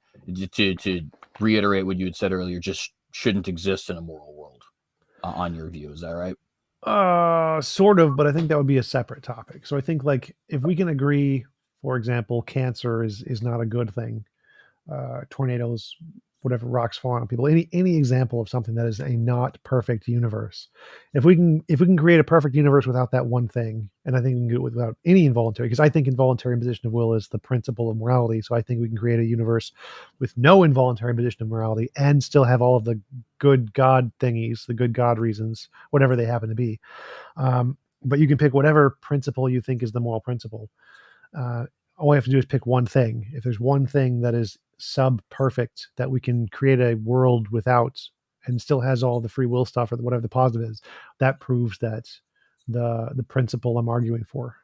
to reiterate what you had said earlier, just shouldn't exist in a moral world, on your view. Is that right? Sort of, but I think that would be a separate topic. So I think like if we can agree, for example, cancer is not a good thing, tornadoes, whatever, rocks falling on people, any example of something that is a not perfect universe. If we can create a perfect universe without that one thing, and I think we can do it without any involuntary, because I think involuntary imposition of will is the principle of morality. So I think we can create a universe with no involuntary imposition of morality and still have all of the good God thingies, the good God reasons, whatever they happen to be. But you can pick whatever principle you think is the moral principle. Uh, all we have to do is pick one thing. If there's one thing that is sub perfect that we can create a world without and still has all the free will stuff or whatever the positive is, that proves that the principle I'm arguing for.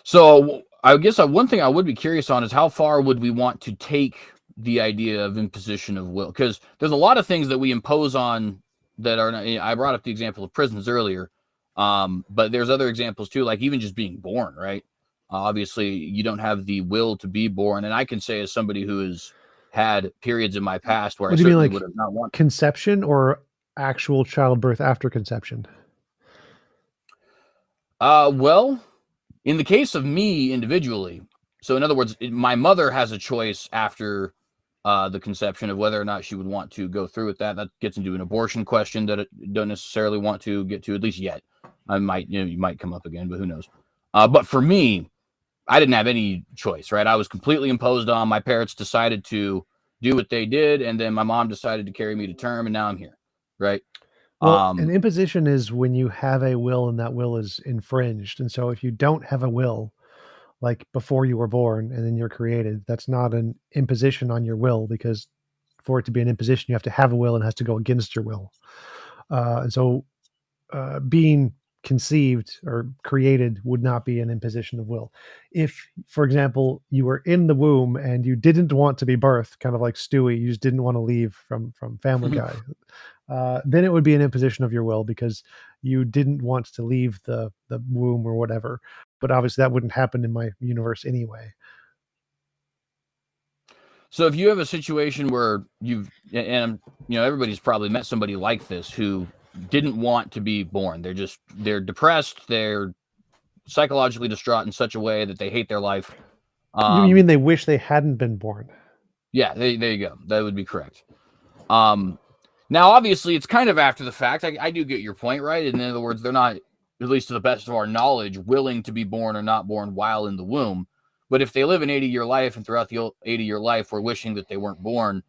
So I guess one thing I would be curious on is how far would we want to take the idea of imposition of will? Because there's a lot of things that we impose on that are not, I brought up the example of prisons earlier, but there's other examples too, like even just being born, right? Obviously, you don't have the will to be born, and I can say as somebody who has had periods in my past where I What do you mean, certainly like would have not wanted. conception or actual childbirth after conception? Well, in the case of me individually, so in other words, my mother has a choice after the conception of whether or not she would want to go through with that. That gets into an abortion question that I don't necessarily want to get to, at least yet. I might, you might come up again, but who knows? But for me, I didn't have any choice, right? I was completely imposed on. My parents decided to do what they did, and then my mom decided to carry me to term, and now I'm here, right? Well, an Um, imposition is when you have a will and that will is infringed. And so if you don't have a will, like before you were born and then you're created, that's not an imposition on your will, because for it to be an imposition, you have to have a will and it has to go against your will. And so being conceived or created would not be an imposition of will. If, for example, you were in the womb and you didn't want to be birthed, kind of like Stewie, you just didn't want to leave from Family Guy, then it would be an imposition of your will because you didn't want to leave the womb or whatever. But obviously, that wouldn't happen in my universe anyway. So if you have a situation where and everybody's probably met somebody like this who didn't want to be born. They're depressed, they're psychologically distraught in such a way that they hate their life. You mean they wish they hadn't been born? Yeah, there you go. That would be correct. Now obviously it's kind of after the fact. I do get your point, right? In other words, they're not, at least to the best of our knowledge, willing to be born or not born while in the womb. But if they live an 80-year life and throughout the 80-year life we're wishing that they weren't born,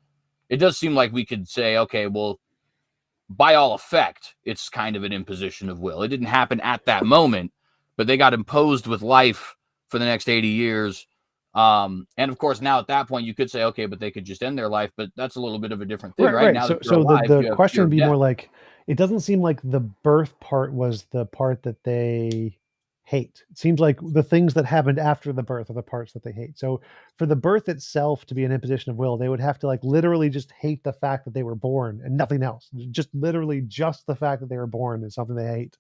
it does seem like we could say, okay, well, by all effect, it's kind of an imposition of will. It didn't happen at that moment, but they got imposed with life for the next 80 years. And of course, now at that point, you could say, okay, but they could just end their life. But that's a little bit of a different thing, Right, right? right. Now So, that you're so the alive, the you have question fear would of be death. more like, it doesn't seem like the birth part was the part that they hate. It seems like the things that happened after the birth are the parts that they hate. So, for the birth itself to be an imposition of will, they would have to like literally just hate the fact that they were born and nothing else. Just literally just the fact that they were born is something they hate,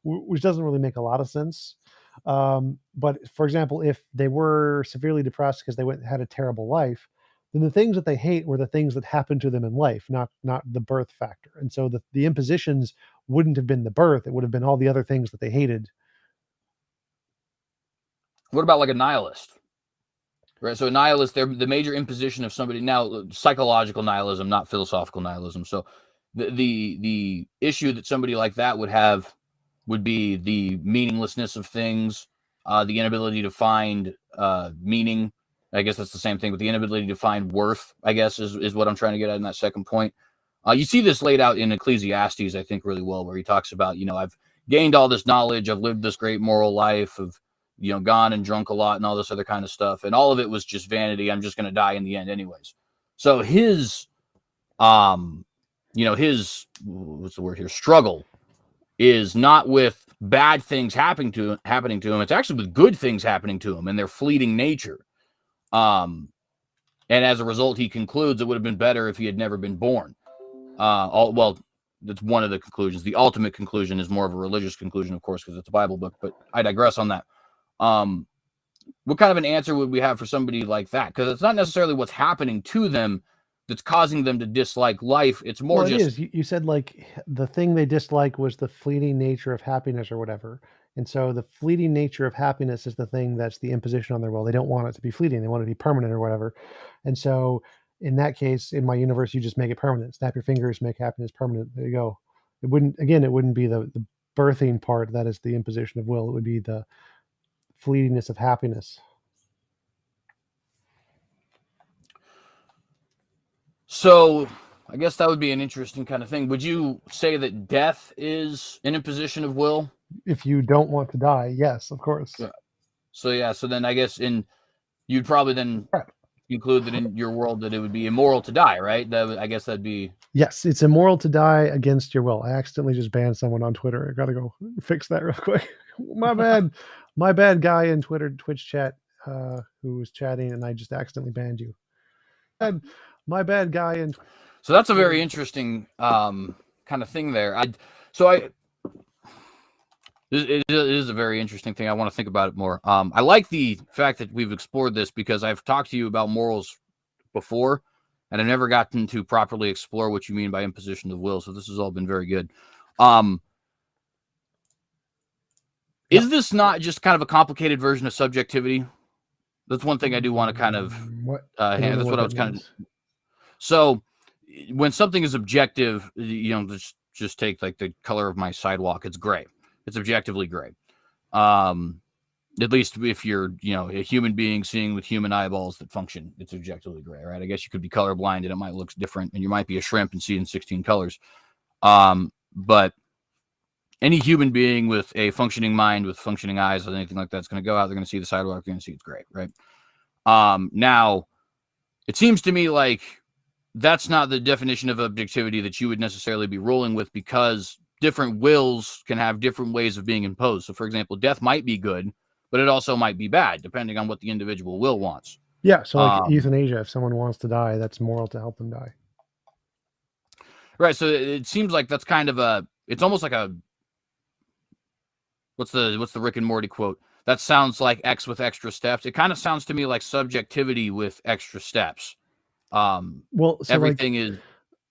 which doesn't really make a lot of sense. But for example, if they were severely depressed because they had a terrible life, then the things that they hate were the things that happened to them in life, not the birth factor. And so the impositions wouldn't have been the birth; it would have been all the other things that they hated. What about like a nihilist? Right. So a nihilist, they're the major imposition of somebody now, psychological nihilism, not philosophical nihilism. So the issue that somebody like that would have would be the meaninglessness of things, the inability to find meaning. I guess that's the same thing with the inability to find worth, I guess, is what I'm trying to get at in that second point. You see this laid out in Ecclesiastes, I think, really well, where he talks about, I've gained all this knowledge, I've lived this great moral life, of gone and drunk a lot and all this other kind of stuff. And all of it was just vanity. I'm just going to die in the end anyways. So um, his, what's the word here? Struggle is not with bad things happening to him. It's actually with good things happening to him and their fleeting nature. And as a result, he concludes it would have been better if he had never been born. Well, that's one of the conclusions. The ultimate conclusion is more of a religious conclusion, of course, because it's a Bible book, but I digress on that. What kind of an answer would we have for somebody like that? Because it's not necessarily what's happening to them, that's causing them to dislike life. It's more Well, it just is. You said like the thing they dislike was the fleeting nature of happiness or whatever. And so the fleeting nature of happiness is the thing that's the imposition on their will. They don't want it to be fleeting. They want it to be permanent or whatever. And so in that case, in my universe, you just make it permanent. Snap your fingers, make happiness permanent. There you go. It wouldn't be the birthing part that is the imposition of will. It would be the fleetingness of happiness. so. I guess that would be an interesting kind of thing. Would you say that death is an imposition of will? If you don't want to die, yes, of course. Yeah. So yeah, so then I guess you'd probably then Right. conclude that in your world that it would be immoral to die, right? I guess that'd be. Yes, it's immoral to die against your will. I accidentally just banned someone on Twitter. I gotta go fix that real quick. My bad. My bad, guy in Twitch chat who was chatting, and I just accidentally banned you. My bad, guy in. So that's a very interesting kind of thing there. It is a very interesting thing. I want to think about it more. I like the fact that we've explored this because I've talked to you about morals before, and I've never gotten to properly explore what you mean by imposition of will. So this has all been very good. Is this not just kind of a complicated version of subjectivity? That's one thing I do want to kind of. That's what I was kind of. So when something is objective, just take like the color of my sidewalk. It's gray. It's objectively gray. At least if you're, a human being seeing with human eyeballs that function, it's objectively gray, right? I guess you could be colorblind and it might look different, and you might be a shrimp and see in 16 colors. But any human being with a functioning mind, with functioning eyes, or anything like that's going to go out, they're going to see the sidewalk, they're going to see it's gray, right? Now, it seems to me like that's not the definition of objectivity that you would necessarily be rolling with, because different wills can have different ways of being imposed. So, for example, death might be good, but it also might be bad, depending on what the individual will wants. Yeah, so like euthanasia, if someone wants to die, that's moral to help them die. Right, so it seems like that's kind of it's almost like what's the Rick and Morty quote? That sounds like X with extra steps. It kind of sounds to me like subjectivity with extra steps. So everything is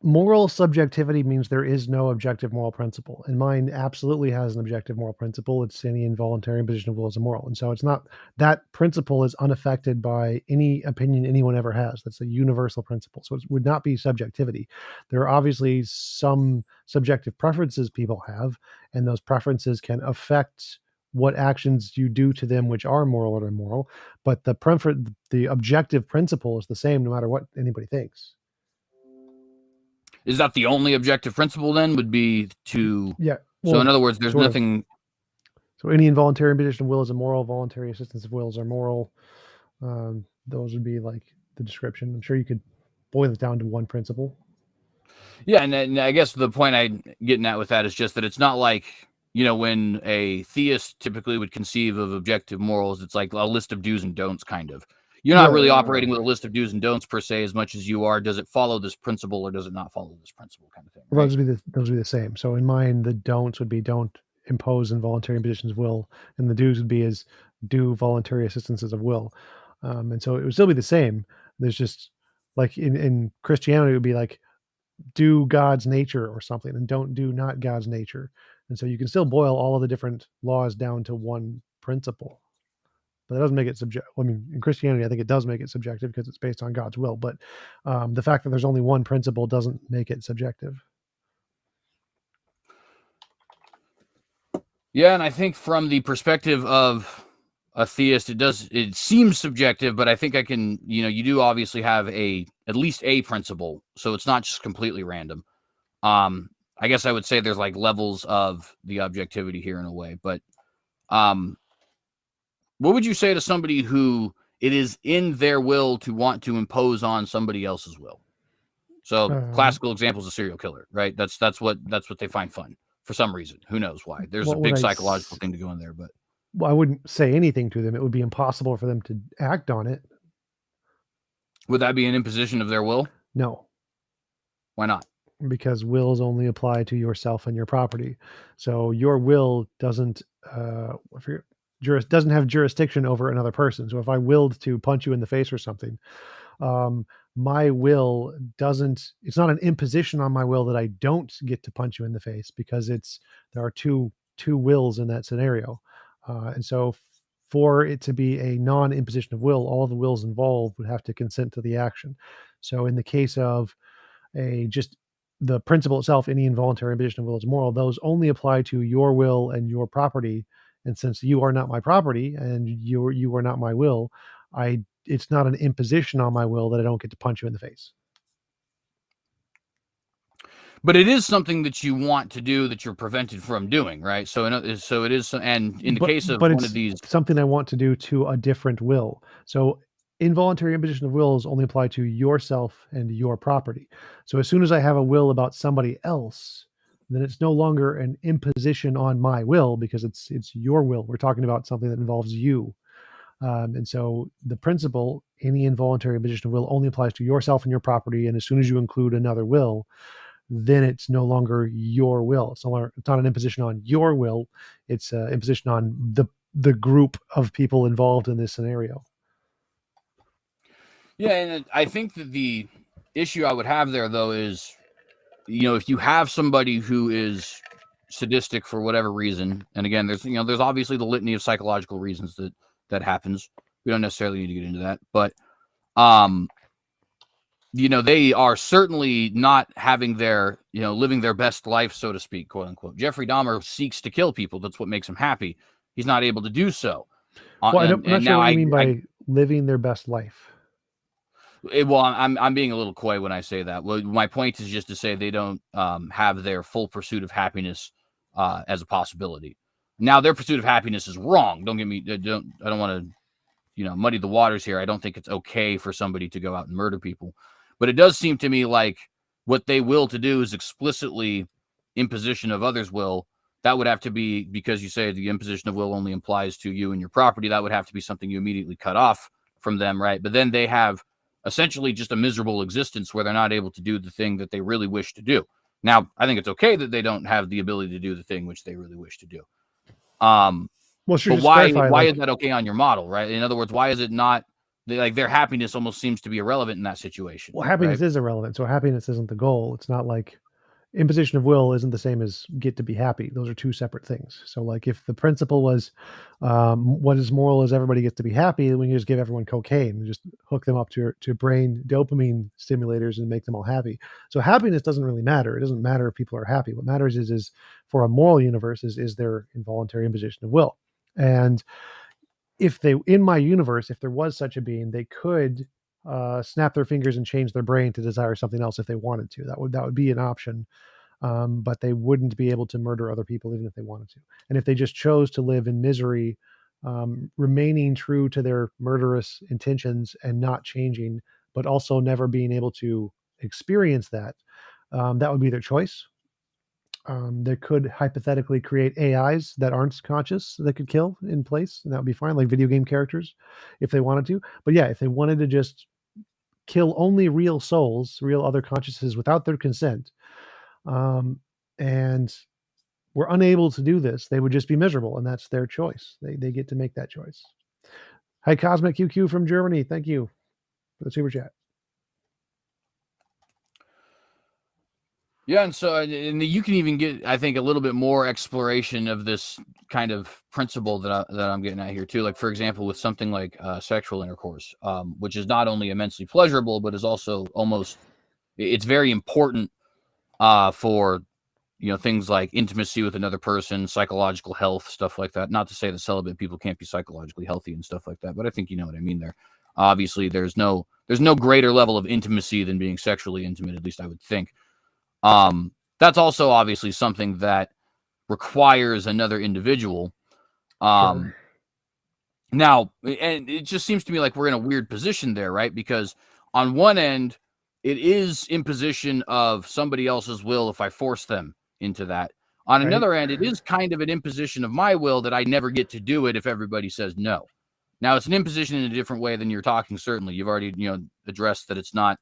moral subjectivity means there is no objective moral principle, and mine absolutely has an objective moral principle. It's any involuntary imposition of will is immoral, and so it's not, that principle is unaffected by any opinion anyone ever has. That's a universal principle, so it would not be subjectivity. There are obviously some subjective preferences people have, and those preferences can affect what actions you do to them which are moral or immoral, but the objective principle is the same no matter what anybody thinks. Is that the only objective principle then? Would be to. Yeah. Well, so in other words, there's nothing. So any involuntary imposition of will is immoral. Voluntary assistance of wills are moral. Those would be like the description. I'm sure you could boil it down to one principle. Yeah, and I guess the point I'm getting at with that is just that it's not like, when a theist typically would conceive of objective morals, it's like a list of do's and don'ts, kind of. You're not really operating with a list of do's and don'ts per se, as much as you are, does it follow this principle or does it not follow this principle, kind of thing. Right? Those would be the same. So in mine, the don'ts would be don't impose involuntary impositions of will, and the do's would be is do voluntary assistances of will. And so it would still be the same. There's just like in Christianity, it would be like do God's nature or something, and don't do not God's nature. And so you can still boil all of the different laws down to one principle. But that doesn't make it subjective. I mean, in Christianity, I think it does make it subjective because it's based on God's will. But the fact that there's only one principle doesn't make it subjective. Yeah, and I think from the perspective of a theist, it seems subjective, but I think I can, you do obviously have at least a principle, so it's not just completely random. I guess I would say there's like levels of the objectivity here in a way, but what would you say to somebody who it is in their will to want to impose on somebody else's will? So classical example is a serial killer, right? That's what they find fun for some reason. Who knows why? There's a big psychological thing to go in there, but I wouldn't say anything to them. It would be impossible for them to act on it. Would that be an imposition of their will? No. Why not? Because wills only apply to yourself and your property. So your will doesn't have jurisdiction over another person. So if I willed to punch you in the face or something, My will doesn't, it's not an imposition on my will that I don't get to punch you in the face, because there are two wills in that scenario. And so for it to be a non-imposition of will, all the wills involved would have to consent to the action. So in the case of a just the principle itself, any involuntary imposition of will is moral, those only apply to your will and your property. And since you are not my property and you are not my will, I it's not an imposition on my will that I don't get to punch you in the face. But it is something that you want to do that you're prevented from doing, right? So it is, and in the case of But one of it's these, something I want to do to a different will. So involuntary imposition of wills only apply to yourself and your property. So as soon as I have a will about somebody else, then it's no longer an imposition on my will, because it's your will. We're talking about something that involves you. And so the principle, any involuntary imposition of will, only applies to yourself and your property. And as soon as you include another will, then it's no longer your will. It's not an imposition on your will. It's an imposition on the group of people involved in this scenario. yeah, and I think that the issue I would have there, though, is, if you have somebody who is sadistic for whatever reason, and again, there's obviously the litany of psychological reasons that happens. We don't necessarily need to get into that, but they are certainly not having their, living their best life, so to speak, quote unquote. Jeffrey Dahmer seeks to kill people. That's what makes him happy. He's not able to do so. Well, I'm not sure what you mean by living their best life. Well, I'm being a little coy when I say that. Well, my point is just to say they don't have their full pursuit of happiness as a possibility. Now, their pursuit of happiness is wrong. Don't get me. I don't want to, muddy the waters here. I don't think it's okay for somebody to go out and murder people, but it does seem to me like what they will to do is explicitly imposition of others' will. That would have to be, because you say the imposition of will only applies to you and your property. That would have to be something you immediately cut off from them, right? But then they have essentially just a miserable existence where they're not able to do the thing that they really wish to do. Now, I think it's okay that they don't have the ability to do the thing which they really wish to do. Well, sure, but why is that okay on your model, right? In other words, why is it not, like, their happiness almost seems to be irrelevant in that situation? Well, happiness is irrelevant. So happiness isn't the goal. It's not like imposition of will isn't the same as get to be happy. Those are two separate things. So like if the principle was what is moral is everybody gets to be happy, then we can just give everyone cocaine and just hook them up to brain dopamine stimulators and make them all happy. So happiness doesn't really matter. It doesn't matter if people are happy. What matters is for a moral universe is their involuntary imposition of will. And if in my universe, if there was such a being, they could snap their fingers and change their brain to desire something else if they wanted to. That would be an option, but they wouldn't be able to murder other people even if they wanted to. And if they just chose to live in misery, remaining true to their murderous intentions and not changing, but also never being able to experience that, that would be their choice. They could hypothetically create AIs that aren't conscious that could kill in place, and that would be fine, like video game characters, if they wanted to. But yeah, if they wanted to just kill only real souls, real other consciousness without their consent, and were unable to do this, they would just be miserable, and that's their choice. They get to make that choice. Hi, Cosmic QQ from Germany. Thank you for the super chat. Yeah, and so you can even get, I think, a little bit more exploration of this kind of principle that I'm getting at here too. Like, for example, with something like sexual intercourse, which is not only immensely pleasurable, but is also it's very important for things like intimacy with another person, psychological health, stuff like that. Not to say that celibate people can't be psychologically healthy and stuff like that, but I think you know what I mean there. Obviously, there's no greater level of intimacy than being sexually intimate, at least I would think. That's also obviously something that requires another individual. Sure. Now, and it just seems to me like we're in a weird position there, right? Because on one end, it is imposition of somebody else's will if I force them into that. On another end, it is kind of an imposition of my will that I never get to do it if everybody says no. Now, it's an imposition in a different way than you're talking. Certainly, you've already addressed that it's not.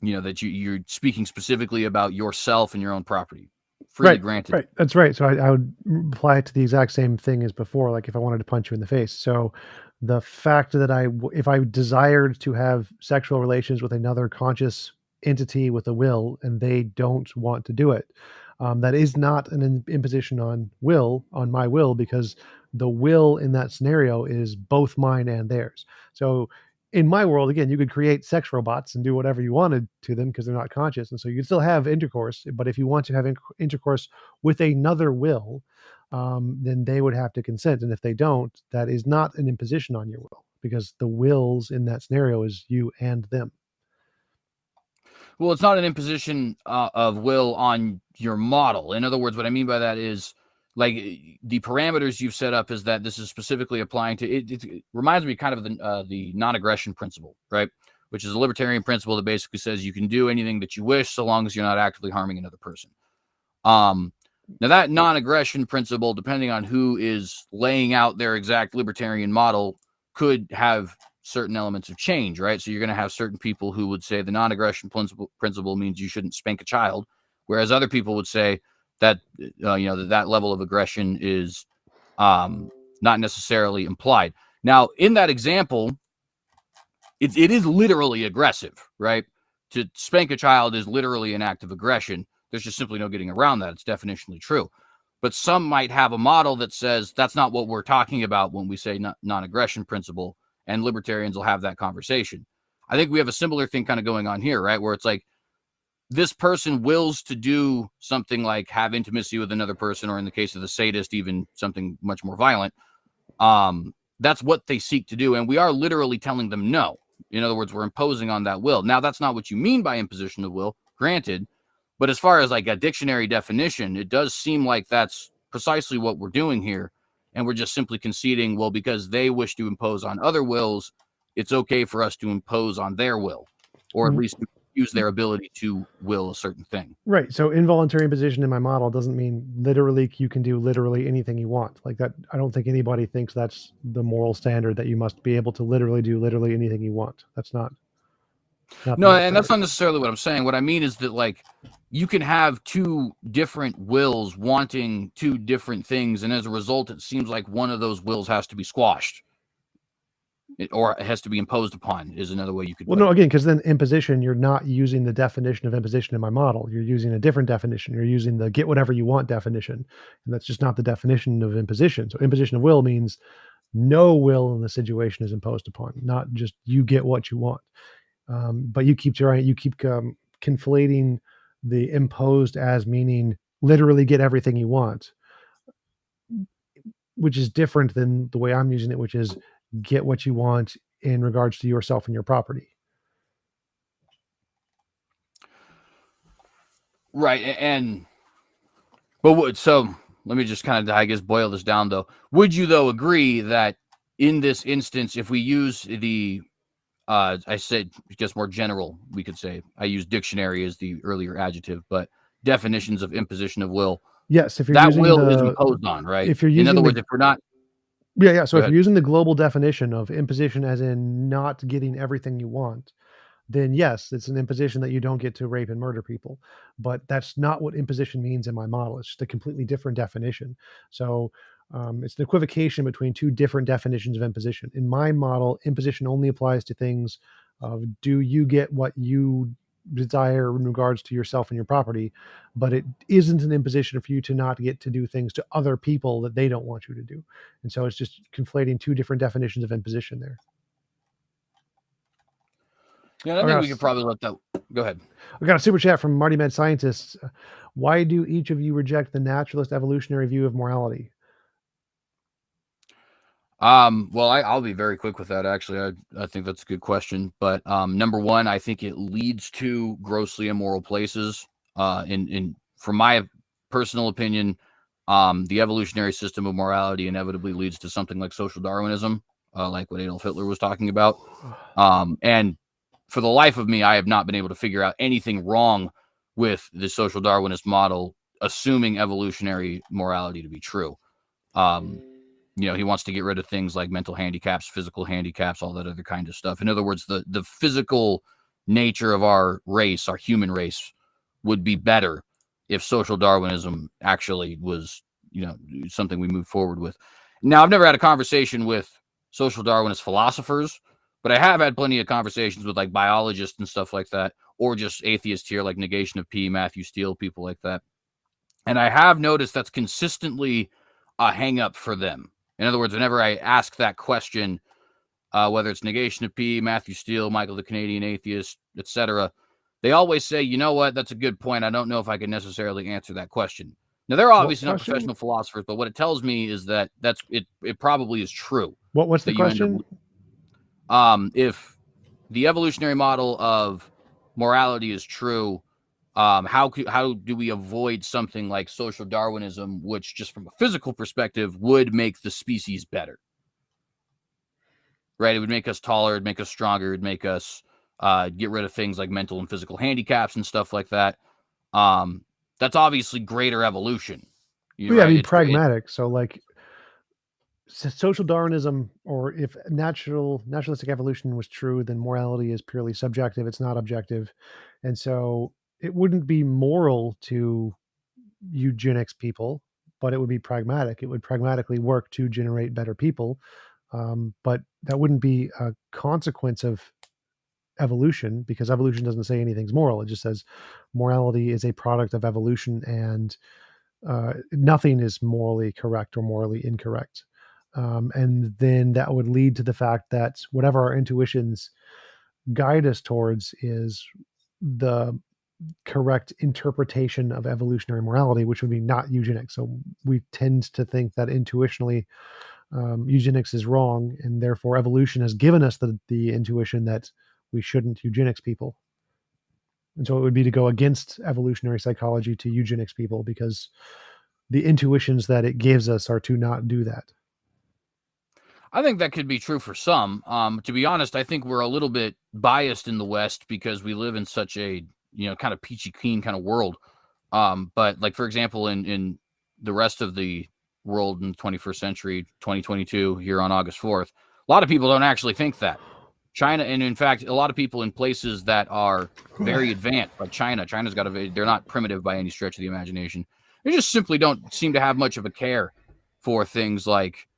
That you're speaking specifically about yourself and your own property. freely granted. Right. That's right. So I would apply it to the exact same thing as before, like if I wanted to punch you in the face. So the fact that if I desired to have sexual relations with another conscious entity with a will and they don't want to do it, that is not an imposition on my will, because the will in that scenario is both mine and theirs. So in my world, again, you could create sex robots and do whatever you wanted to them because they're not conscious, and so you still have intercourse. But if you want to have intercourse with another will, then they would have to consent, and if they don't, that is not an imposition on your will, because the wills in that scenario is you and them. Well, it's not an imposition of will on your model. In other words, what I mean by that is, like, the parameters you've set up is that this is specifically applying to it. It reminds me kind of the non-aggression principle, right? Which is a libertarian principle that basically says you can do anything that you wish so long as you're not actively harming another person. Now that non-aggression principle, depending on who is laying out their exact libertarian model, could have certain elements of change, right? So you're going to have certain people who would say the non-aggression principle means you shouldn't spank a child, whereas other people would say that that level of aggression is not necessarily implied. Now, in that example, it is literally aggressive, right? To spank a child is literally an act of aggression. There's just simply no getting around that. It's definitionally true. But some might have a model that says that's not what we're talking about when we say non-aggression principle, and libertarians will have that conversation. I think we have a similar thing kind of going on here, right? Where it's like, this person wills to do something like have intimacy with another person, or in the case of the sadist, even something much more violent. That's what they seek to do. And we are literally telling them no. In other words, we're imposing on that will. Now, that's not what you mean by imposition of will, granted. But as far as like a dictionary definition, it does seem like that's precisely what we're doing here. And we're just simply conceding, well, because they wish to impose on other wills, it's okay for us to impose on their will, or at least use their ability to will a certain thing. Right. So involuntary imposition in my model doesn't mean literally you can do literally anything you want. Like that, I don't think anybody thinks that's the moral standard, that you must be able to literally do literally anything you want. That's not no, and that's not necessarily what I'm saying. What I mean is that, like, you can have two different wills wanting two different things, and as a result, it seems like one of those wills has to be squashed. Or it has to be imposed upon, is another way you could. Well, no, again, because then imposition, you're not using the definition of imposition in my model. You're using a different definition. You're using the get whatever you want definition. And that's just not the definition of imposition. So imposition of will means no will in the situation is imposed upon, not just you get what you want. But you keep conflating the imposed as meaning literally get everything you want, which is different than the way I'm using it, which is get what you want in regards to yourself and your property. Right. So let me just kind of, I guess, boil this down though. Would you though agree that in this instance, if we use the, I said just more general, we could say, I use dictionary as the earlier adjective, but definitions of imposition of will. Yes. If you're that using will is imposed on, right? If you're using, in other words, if we're not. Yeah. So if you're using the global definition of imposition as in not getting everything you want, then yes, it's an imposition that you don't get to rape and murder people. But that's not what imposition means in my model. It's just a completely different definition. So it's an equivocation between two different definitions of imposition. In my model, imposition only applies to things of do you get what you desire in regards to yourself and your property, but it isn't an imposition for you to not get to do things to other people that they don't want you to do. And so it's just conflating two different definitions of imposition there. Yeah, I think we could probably let that go ahead. We got a super chat from Marty Med Scientists. Why do each of you reject the naturalist evolutionary view of morality? Well, I'll be very quick with that. Actually, I think that's a good question. But number one, I think it leads to grossly immoral places. From my personal opinion, the evolutionary system of morality inevitably leads to something like social Darwinism, like what Adolf Hitler was talking about. And for the life of me, I have not been able to figure out anything wrong with the social Darwinist model, assuming evolutionary morality to be true. He wants to get rid of things like mental handicaps, physical handicaps, all that other kind of stuff. In other words, the physical nature of our race, our human race, would be better if social Darwinism actually was, something we moved forward with. Now, I've never had a conversation with social Darwinist philosophers, but I have had plenty of conversations with like biologists and stuff like that, or just atheists here, like Negation of P, Matthew Steele, people like that. And I have noticed that's consistently a hang up for them. In other words, whenever I ask that question, whether it's Negation of P, Matthew Steele, Michael the Canadian Atheist, etc., they always say, you know what, that's a good point. I don't know if I can necessarily answer that question. Now, they're obviously not professional philosophers, but what it tells me is that it probably is true. What's the question? If the evolutionary model of morality is true, how do we avoid something like social Darwinism, which just from a physical perspective would make the species better? Right? It would make us taller, it'd make us stronger, it'd make us get rid of things like mental and physical handicaps and stuff like that. That's obviously greater evolution. Right? I mean, pragmatic. So like social Darwinism, or if naturalistic evolution was true, then morality is purely subjective. It's not objective. And so it wouldn't be moral to eugenics people, but it would be pragmatic. It would pragmatically work to generate better people. But that wouldn't be a consequence of evolution, because evolution doesn't say anything's moral. It just says morality is a product of evolution, and nothing is morally correct or morally incorrect. And then that would lead to the fact that whatever our intuitions guide us towards is the correct interpretation of evolutionary morality, which would be not eugenics. So we tend to think that intuitionally eugenics is wrong, and therefore evolution has given us the intuition that we shouldn't eugenics people. And so it would be to go against evolutionary psychology to eugenics people, because the intuitions that it gives us are to not do that. I think that could be true for some. To be honest, I think we're a little bit biased in the West because we live in such a, kind of peachy keen kind of world. But like, for example, in the rest of the world in the 21st century, 2022, here on August 4th, a lot of people don't actually think that. China, and in fact, a lot of people in places that are very advanced, like China's got they're not primitive by any stretch of the imagination. They just simply don't seem to have much of a care for things like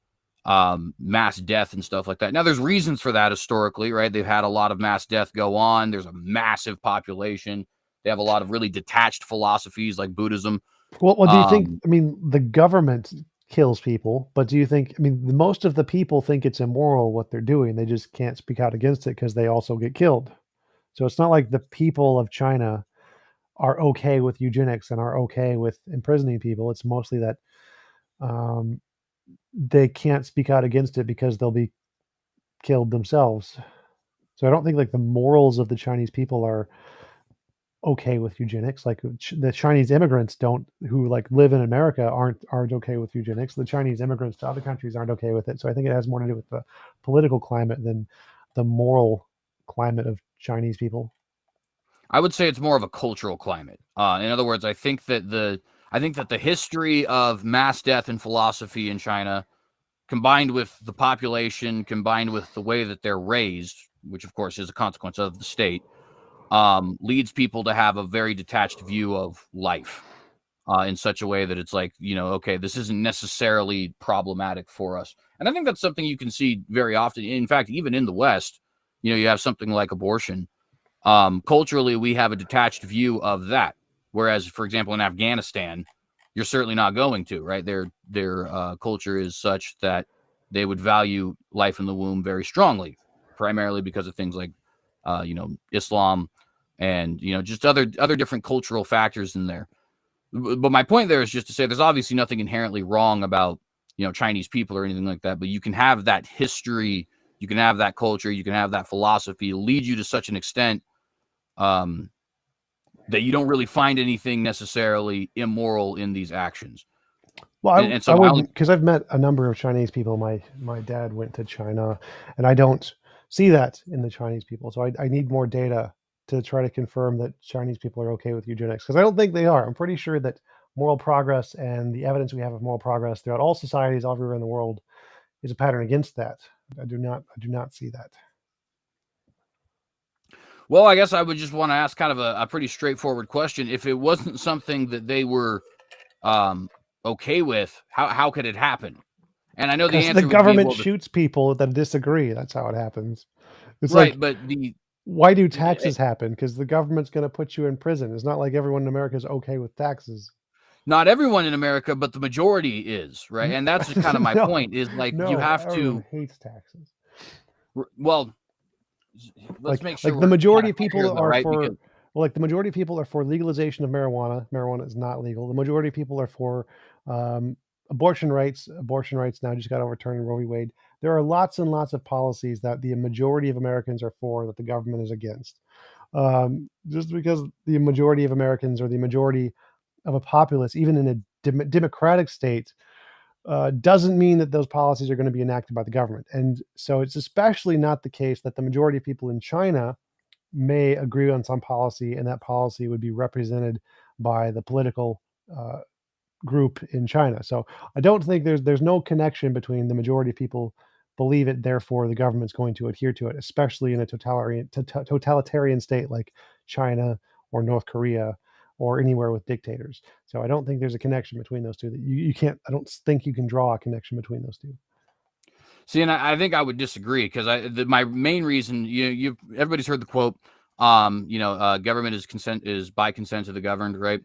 mass death and stuff like that. Now, there's reasons for that historically, right? They've had a lot of mass death go on. There's a massive population. They have a lot of really detached philosophies like Buddhism. Well, do you think, I mean, the government kills people, but do you think, I mean, most of the people think it's immoral what they're doing. They just can't speak out against it because they also get killed. So it's not like the people of China are okay with eugenics and are okay with imprisoning people. It's mostly that they can't speak out against it because they'll be killed themselves. So I don't think like the morals of the Chinese people are okay with eugenics. Like the Chinese immigrants who like live in America aren't okay with eugenics. The Chinese immigrants to other countries aren't okay with it. So I think it has more to do with the political climate than the moral climate of Chinese people. I would say it's more of a cultural climate. In other words, I think that the history of mass death and philosophy in China, combined with the population, combined with the way that they're raised, which of course is a consequence of the state, leads people to have a very detached view of life in such a way that it's like, okay, this isn't necessarily problematic for us. And I think that's something you can see very often. In fact, even in the West, you have something like abortion. Culturally, we have a detached view of that. Whereas, for example, in Afghanistan, you're certainly not going to, right? Their culture is such that they would value life in the womb very strongly, primarily because of things like, Islam and, just other different cultural factors in there. But my point there is just to say there's obviously nothing inherently wrong about, Chinese people or anything like that. But you can have that history, you can have that culture, you can have that philosophy lead you to such an extent that you don't really find anything necessarily immoral in these actions. Well, I wouldn't, because I've met a number of Chinese people. My dad went to China, and I don't see that in the Chinese people. So I need more data to try to confirm that Chinese people are okay with eugenics, because I don't think they are. I'm pretty sure that moral progress and the evidence we have of moral progress throughout all societies everywhere in the world is a pattern against that. I do not see that. Well, I guess I would just want to ask kind of a pretty straightforward question. If it wasn't something that they were okay with, how could it happen? And I know the Because the answer would be, government well, shoots people that disagree. That's how it happens. It's right, like, but why do taxes happen? Because the government's going to put you in prison. It's not like everyone in America is okay with taxes. not everyone in America, but the majority is, right? And that's kind of my No, point is like you no, have everyone to, hates taxes. well, let's make sure Like the we're kind majority of of clear people though, are right? Because for, well, like the majority of people are for legalization of marijuana. Marijuana is not legal. The majority of people are for um, abortion rights. Abortion rights now just got overturned in Roe v. Wade. There are lots and lots of policies that the majority of Americans are for that the government is against. Just because the majority of Americans or the majority of a populace, even in a democratic state, doesn't mean that those policies are going to be enacted by the government. And so it's especially not the case that the majority of people in China may agree on some policy and that policy would be represented by the political uh, group in China. So I don't think there's no connection between the majority of people believe it, therefore the government's going to adhere to it, especially in a totalitarian state like China or North Korea or anywhere with dictators. So I don't think there's a connection between those two. That you can't. I don't think you can draw a connection between those two. see, and I think I would disagree because my main reason, everybody's heard the quote, government is by consent of the governed, right?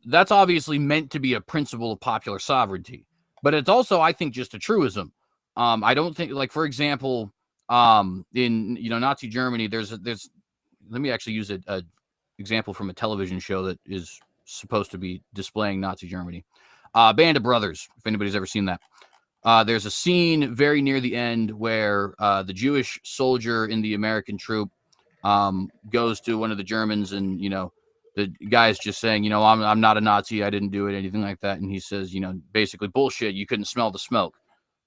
That's obviously meant to be a principle of popular sovereignty, but it's also, I think, just a truism. I don't think, like, for example, in Nazi Germany, there's let me actually use a example from a television show that is supposed to be displaying Nazi Germany. Band of Brothers, if anybody's ever seen that. There's a scene very near the end where the Jewish soldier in the American troop goes to one of the Germans, and the guy's just saying, I'm not a Nazi, I didn't do it, anything like that, and he says, basically bullshit, you couldn't smell the smoke,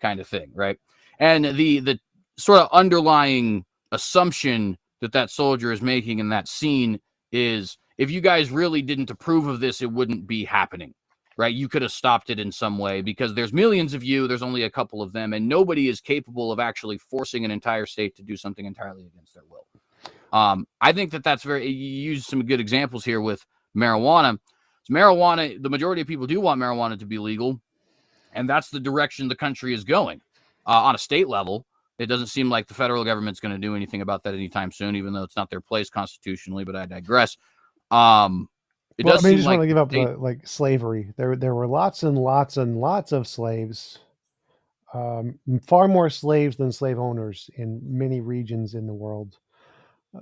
kind of thing, right? And the sort of underlying assumption that soldier is making in that scene is, if you guys really didn't approve of this, it wouldn't be happening. Right, you could have stopped it in some way because there's millions of you, there's only a couple of them, and nobody is capable of actually forcing an entire state to do something entirely against their will. I think that's very, you use some good examples here with marijuana. Marijuana, the majority of people do want marijuana to be legal, and that's the direction the country is going. On a state level, it doesn't seem like the federal government's going to do anything about that anytime soon, even though it's not their place constitutionally, but I digress. It Well, I does mean, you seem just like want to give up state, like slavery. There were lots and lots and lots of slaves, far more slaves than slave owners in many regions in the world.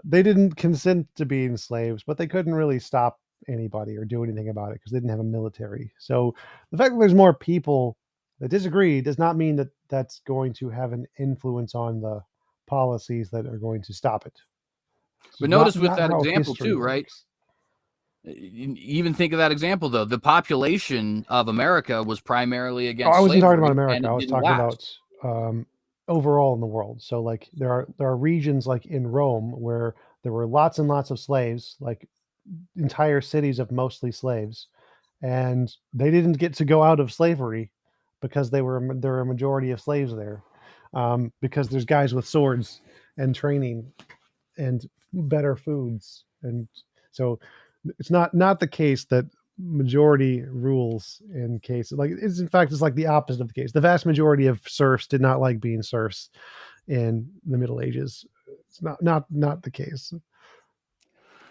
They didn't consent to being slaves, but they couldn't really stop anybody or do anything about it because they didn't have a military. So the fact that there's more people that disagree does not mean that that's going to have an influence on the policies that are going to stop it. It's but just notice with not that how example history too, right? works. Even think of that example though. The population of America was primarily Oh, I against wasn't talking about slavery, and America. I it was didn't talking last. about overall in the world. So like there are regions like in Rome where there were lots and lots of slaves, like entire cities of mostly slaves, and they didn't get to go out of slavery because there were a majority of slaves there, because there's guys with swords and training and better foods, and so it's not the case that majority rules in cases like it's in fact it's like the opposite of the case. The vast majority of serfs did not like being serfs in the Middle Ages. It's not the case.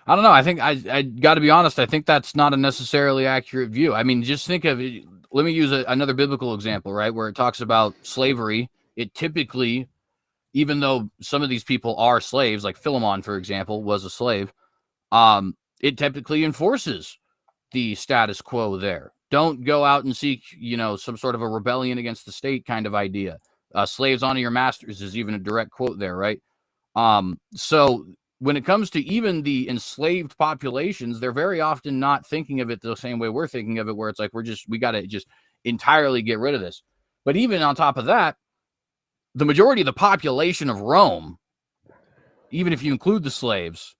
I don't know. I think I got to be honest. I think that's not a necessarily accurate view. I mean, just think of it. Let me use another biblical example, right, where it talks about slavery. It typically, even though some of these people are slaves, like Philemon, for example, was a slave, it typically enforces the status quo there. Don't go out and seek, some sort of a rebellion against the state kind of idea. Slaves honor your masters is even a direct quote there, right? So when it comes to even the enslaved populations, they're very often not thinking of it the same way we're thinking of it, where it's like we got to just entirely get rid of this. But even on top of that, the majority of the population of Rome, even if you include the slaves,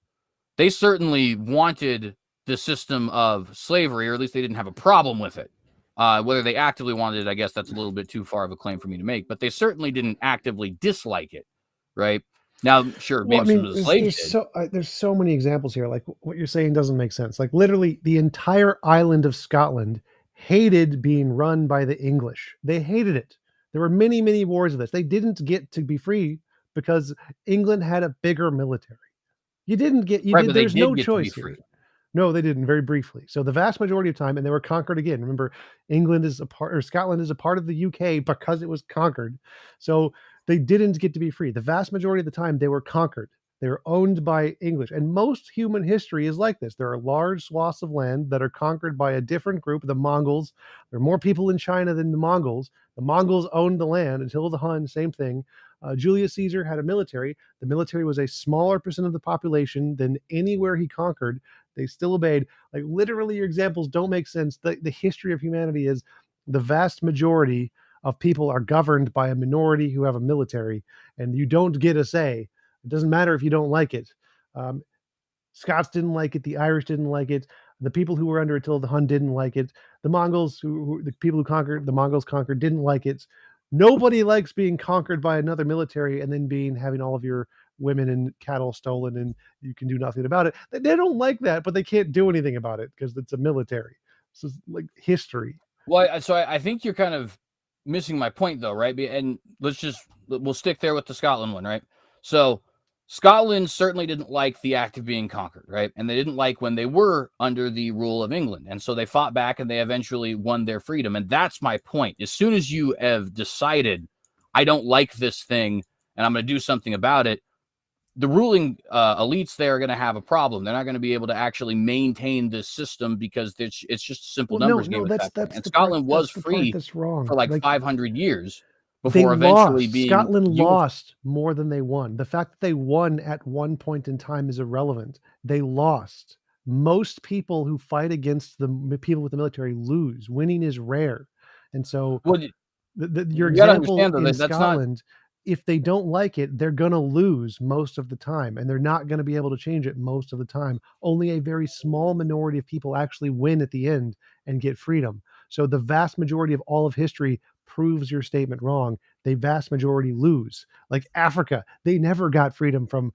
they certainly wanted the system of slavery, or at least they didn't have a problem with it. Whether they actively wanted it, I guess that's a little bit too far of a claim for me to make, but they certainly didn't actively dislike it, right? Now, sure, Well, I maybe some mean, of the slaves did. there's so many examples here. Like what you're saying doesn't make sense. Like literally, the entire island of Scotland hated being run by the English. They hated it. There were many wars of this. They didn't get to be free because England had a bigger military. You didn't get. You Right, did. but they There's did no get to be choice free. here. No, they didn't. Very briefly. So the vast majority of time, and they were conquered again. Remember, England is a part, or Scotland is a part of the UK because it was conquered. So they didn't get to be free. The vast majority of the time, they were conquered. They were owned by English, and most human history is like this. There are large swaths of land that are conquered by a different group, the Mongols. There are more people in China than the Mongols. The Mongols owned the land until the Hun. Same thing. Julius Caesar had a military. The military was a smaller percent of the population than anywhere he conquered. They still obeyed. Like literally, your examples don't make sense. The history of humanity is the vast majority of people are governed by a minority who have a military, and you don't get a say. It doesn't matter if you don't like it. Um, Scots didn't like it. The Irish didn't like it. The people who were under Attila the Hun didn't like it. The Mongols, the people who conquered, the Mongols conquered, didn't like it. Nobody likes being conquered by another military and then having all of your women and cattle stolen and you can do nothing about it. They don't like that, but they can't do anything about it because it's a military. This is like history. Well, I think you're kind of missing my point, though, right? And we'll stick there with the Scotland one, right? So Scotland certainly didn't like the act of being conquered, right? And they didn't like when they were under the rule of England. And so they fought back and they eventually won their freedom. And that's my point. As soon as you have decided, I don't like this thing and I'm going to do something about it, the ruling elites there are going to have a problem. They're not going to be able to actually maintain this system because it's just a simple Well, no, numbers game no, at that point. that's And the part Scotland was that's the part free that's for wrong. like Like 500 years they before eventually lost. being Scotland unified. lost more than they won. The fact that they won at one point in time is irrelevant. They lost. Most people who fight against the people with the military lose. Winning is rare. And so Well, your you got to example understand though in that that's not. Scotland, if they don't like it, they're going to lose most of the time and they're not going to be able to change it most of the time. Only a very small minority of people actually win at the end and get freedom. So the vast majority of all of history proves your statement wrong. The vast majority lose. Like Africa, they never got freedom from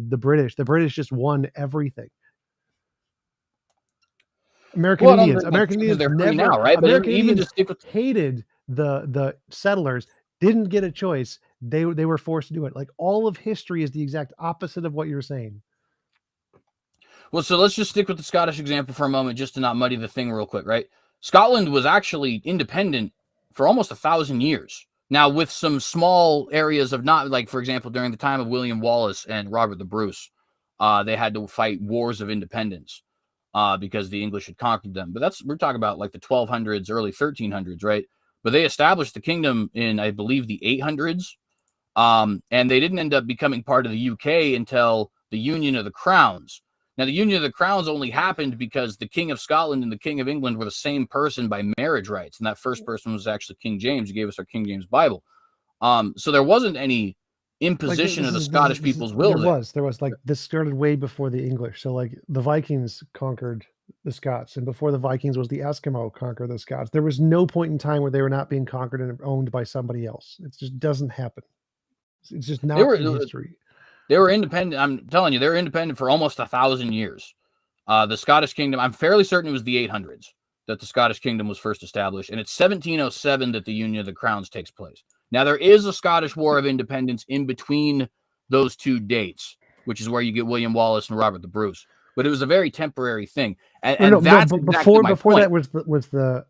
the British. The British just won everything. American Well, I don't Indians. think that's American true because Indians they're free never. now, right? But American even Indians to stick with. hated the settlers. Didn't get a choice. They were forced to do it. Like all of history is the exact opposite of what you're saying. Well, so let's just stick with the Scottish example for a moment, just to not muddy the thing real quick, right? Scotland was actually independent for almost 1,000 years. Now, with some small areas of not, like, for example, during the time of William Wallace and Robert the Bruce, they had to fight wars of independence because the English had conquered them. But we're talking about like the 1200s, early 1300s, right? But they established the kingdom in, I believe, the 800s. And they didn't end up becoming part of the UK until the Union of the Crowns. Now, the Union of the Crowns only happened because the King of Scotland and the King of England were the same person by marriage rights. And that first person was actually King James, who gave us our King James Bible. So there wasn't any Like imposition of the Scottish people's will there was like this started way before the English. So like the Vikings conquered the Scots, and before the Vikings was the Eskimo conquer the Scots. There was no point in time where they were not being conquered and owned by somebody else. It just doesn't happen. It's just They not were in history. they were independent. I'm telling you, they were independent for almost 1,000 years. The Scottish kingdom, I'm fairly certain it was the 800s that the Scottish kingdom was first established, and it's 1707 that the Union of the Crowns takes place. Now, there is a Scottish War of Independence in between those two dates, which is where you get William Wallace and Robert the Bruce. But it was a very temporary thing, and No. that's But exactly my before point. that was the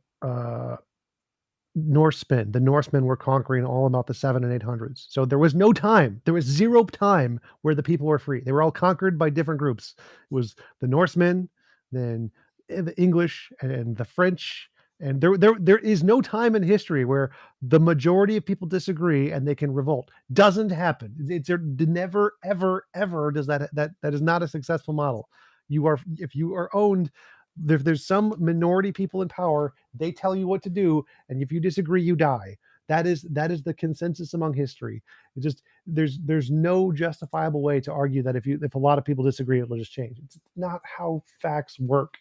Norsemen. The Norsemen were conquering all about the 700s and 800s. So there was no time. There was zero time where the people were free. They were all conquered by different groups. It was the Norsemen, then the English and the French. And there is no time in history where the majority of people disagree and they can revolt. Doesn't happen. It's never, ever does that is not a successful model. If you are owned, there's some minority people in power, they tell you what to do, and if you disagree, you die. That is the consensus among history. It just there's no justifiable way to argue that if a lot of people disagree, it'll just change. It's not how facts work.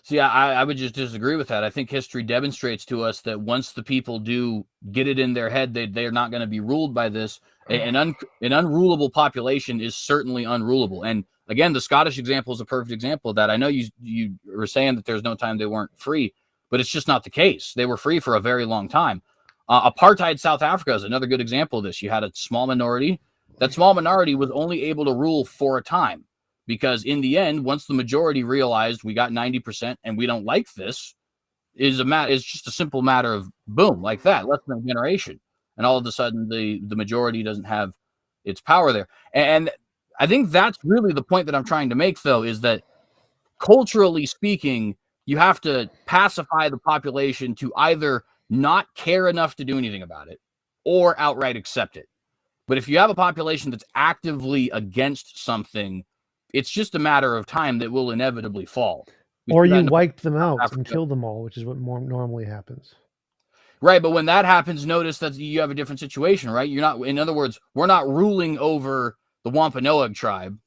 See, I would just disagree with that. I think history demonstrates to us that once the people do get it in their head, they're not going to be ruled by this. An unrulable population is certainly unrulable. And again, the Scottish example is a perfect example of that. I know you were saying that there's no time they weren't free, but it's just not the case. They were free for a very long time. Apartheid South Africa is another good example of this. You had a small minority. That small minority was only able to rule for a time because in the end, once the majority realized we got 90% and we don't like this, is just a simple matter of boom, like that, less than a generation. And all of a sudden the majority doesn't have its power there. And I think that's really the point that I'm trying to make, though, is that culturally speaking, you have to pacify the population to either not care enough to do anything about it or outright accept it. But if you have a population that's actively against something, it's just a matter of time that will inevitably fall. Or you wipe them out and kill them all, which is what more normally happens. Right, but when that happens, notice that you have a different situation, right? You're not, in other words, we're not ruling over the Wampanoag tribe.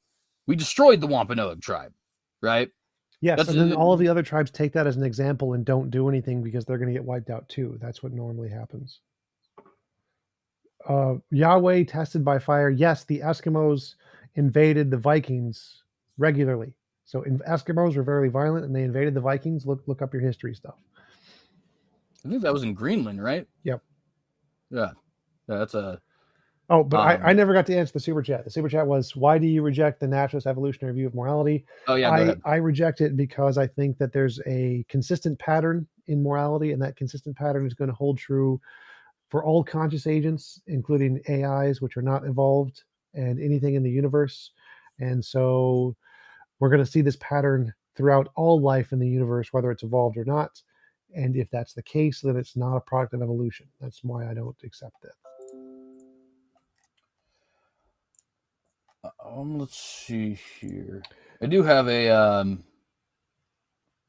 We destroyed the Wampanoag tribe, right? Yes, and then all of the other tribes take that as an example and don't do anything because they're going to get wiped out too. That's what normally happens. Yahweh tested by fire. Yes, the Eskimos invaded the Vikings regularly. So Eskimos were very violent and they invaded the Vikings. Look up your history stuff. I think that was in Greenland, right? Yep. Yeah. That's a... Oh, but I never got to answer the super chat. The super chat was, why do you reject the naturalist evolutionary view of morality? Oh, yeah, go ahead. I reject it because I think that there's a consistent pattern in morality, and that consistent pattern is going to hold true for all conscious agents, including AIs, which are not evolved, and anything in the universe. And so we're going to see this pattern throughout all life in the universe, whether it's evolved or not. And if that's the case, then it's not a product of evolution. That's why I don't accept it. Let's see here. I do have a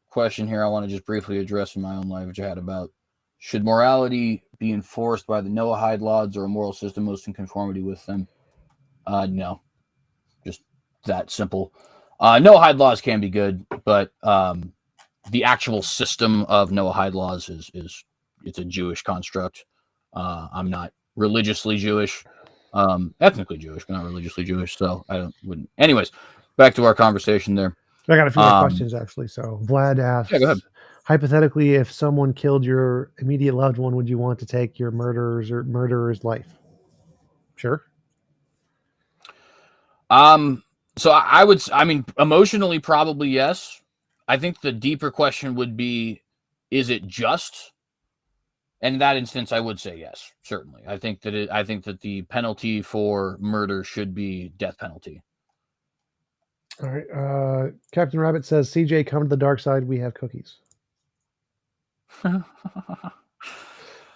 question here I want to just briefly address in my own life, which I had about, should morality be enforced by the Noahide laws or a moral system most in conformity with them? No. Just that simple. Noahide laws can be good, but the actual system of Noahide laws is it's a Jewish construct. I'm not religiously Jewish. Ethnically Jewish, but not religiously Jewish, so wouldn't. Anyways, back to our conversation there. I got a few more questions actually. So Vlad asks, yeah, go ahead. Hypothetically, if someone killed your immediate loved one, would you want to take your murderer's life? Sure. So I mean, emotionally, probably yes. I think the deeper question would be, is it just? And in that instance, I would say yes, certainly. I think that the penalty for murder should be death penalty. All right. Captain Rabbit says, CJ, come to the dark side. We have cookies.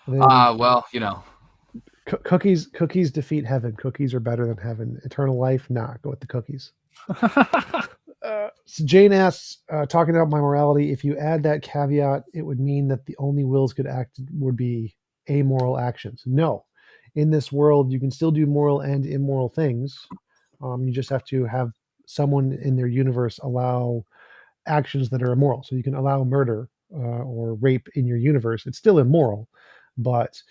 Well, you know. Cookies defeat heaven. Cookies are better than heaven. Eternal life, nah, go with the cookies. So Jane asks, talking about my morality, if you add that caveat, it would mean that the only wills could act would be amoral actions. No. In this world, you can still do moral and immoral things. You just have to have someone in their universe allow actions that are immoral. So you can allow murder or rape in your universe. It's still immoral, but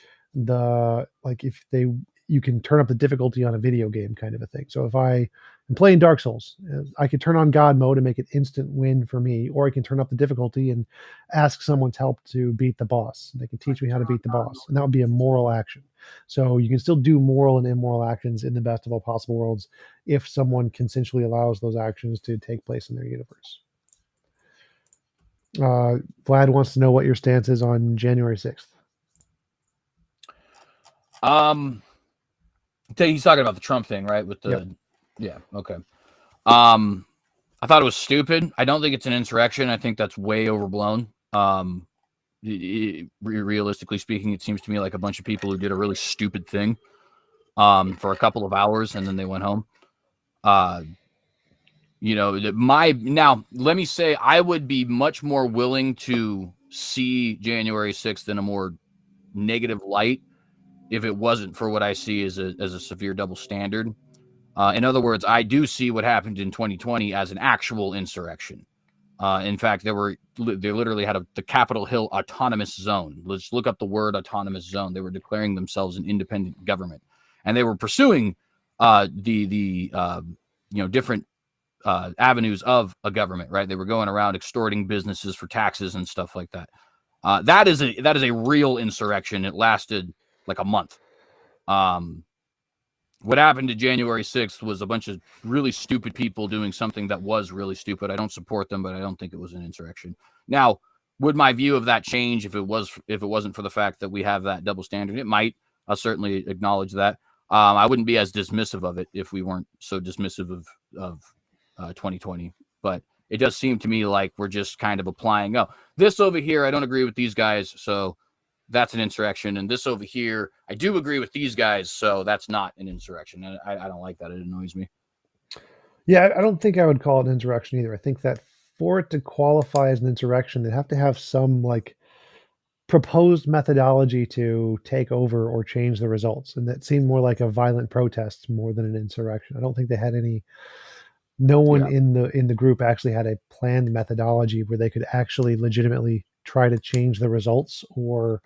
you can turn up the difficulty on a video game kind of a thing. So if I am playing Dark Souls, I could turn on God mode and make it instant win for me, or I can turn up the difficulty and ask someone's help to beat the boss. They can teach me how to beat the boss, and that would be a moral action. So you can still do moral and immoral actions in the best of all possible worlds if someone consensually allows those actions to take place in their universe. Vlad wants to know what your stance is on January 6th. He's talking about the Trump thing, right? With the, yep. Yeah, okay. I thought it was stupid. I don't think it's an insurrection. I think that's way overblown. Realistically speaking, it seems to me like a bunch of people who did a really stupid thing for a couple of hours and then they went home. Now let me say I would be much more willing to see January 6th in a more negative light if it wasn't for what I see as a severe double standard. In other words, I do see what happened in 2020 as an actual insurrection. In fact, they literally had the Capitol Hill autonomous zone. Let's look up the word autonomous zone. They were declaring themselves an independent government. and they were pursuing different avenues of a government, right? They were going around extorting businesses for taxes and stuff like that. That is a real insurrection. It lasted like a month. What happened to January 6th was a bunch of really stupid people doing something that was really stupid. I don't support them, but I don't think it was an insurrection. Now, would my view of that change if it wasn't for the fact that we have that double standard? It might. I'll certainly acknowledge that. I wouldn't be as dismissive of it if we weren't so dismissive of 2020. But it does seem to me like we're just kind of applying, this over here, I don't agree with these guys, so that's an insurrection. And this over here, I do agree with these guys, so that's not an insurrection. And I don't like that. It annoys me. Yeah, I don't think I would call it an insurrection either. I think that for it to qualify as an insurrection, they have to have some like proposed methodology to take over or change the results. And that seemed more like a violent protest more than an insurrection. I don't think they had any. No one in the group actually had a planned methodology where they could actually legitimately try to change the results or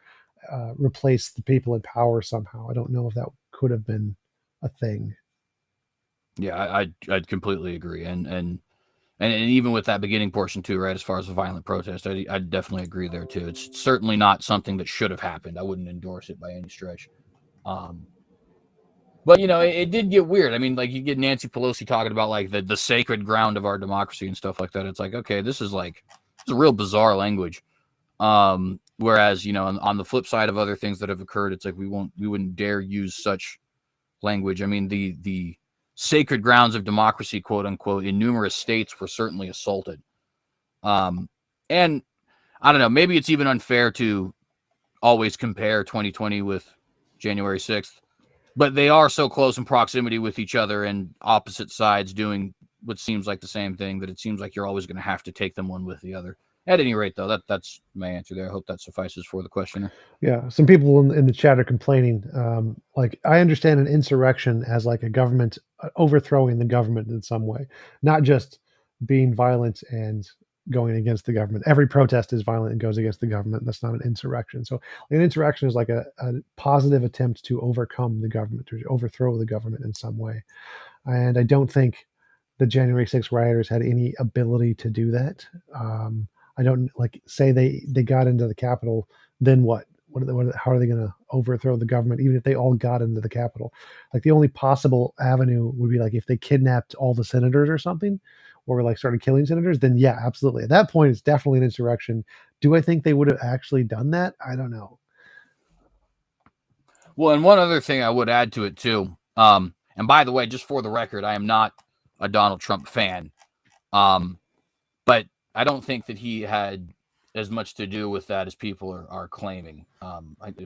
replace the people in power somehow. I don't know if that could have been a thing. Yeah, I'd completely agree. And even with that beginning portion too, right, as far as a violent protest, I definitely agree there too. It's certainly not something that should have happened. I wouldn't endorse it by any stretch. But it did get weird. I mean, like you get Nancy Pelosi talking about like the sacred ground of our democracy and stuff like that. It's like, okay, this is a real bizarre language. Whereas, on the flip side of other things that have occurred, it's like we wouldn't dare use such language. I mean, the sacred grounds of democracy, quote unquote, in numerous states were certainly assaulted. And I don't know, maybe it's even unfair to always compare 2020 with January 6th, but they are so close in proximity with each other and opposite sides doing what seems like the same thing that it seems like you're always going to have to take them one with the other. At any rate, though, that's my answer there. I hope that suffices for the questioner. Yeah, some people in the chat are complaining. Like, I understand an insurrection as like a government overthrowing the government in some way, not just being violent and going against the government. Every protest is violent and goes against the government. That's not an insurrection. So an insurrection is like a positive attempt to overcome the government or to overthrow the government in some way. And I don't think the January 6th rioters had any ability to do that. I don't say they got into the Capitol, then what? How are they going to overthrow the government, even if they all got into the Capitol? Like the only possible avenue would be like if they kidnapped all the senators or something, or like started killing senators, then yeah, absolutely. At that point, it's definitely an insurrection. Do I think they would have actually done that? I don't know. Well, and one other thing I would add to it too, and by the way, just for the record, I am not a Donald Trump fan, but I don't think that he had as much to do with that as people are claiming.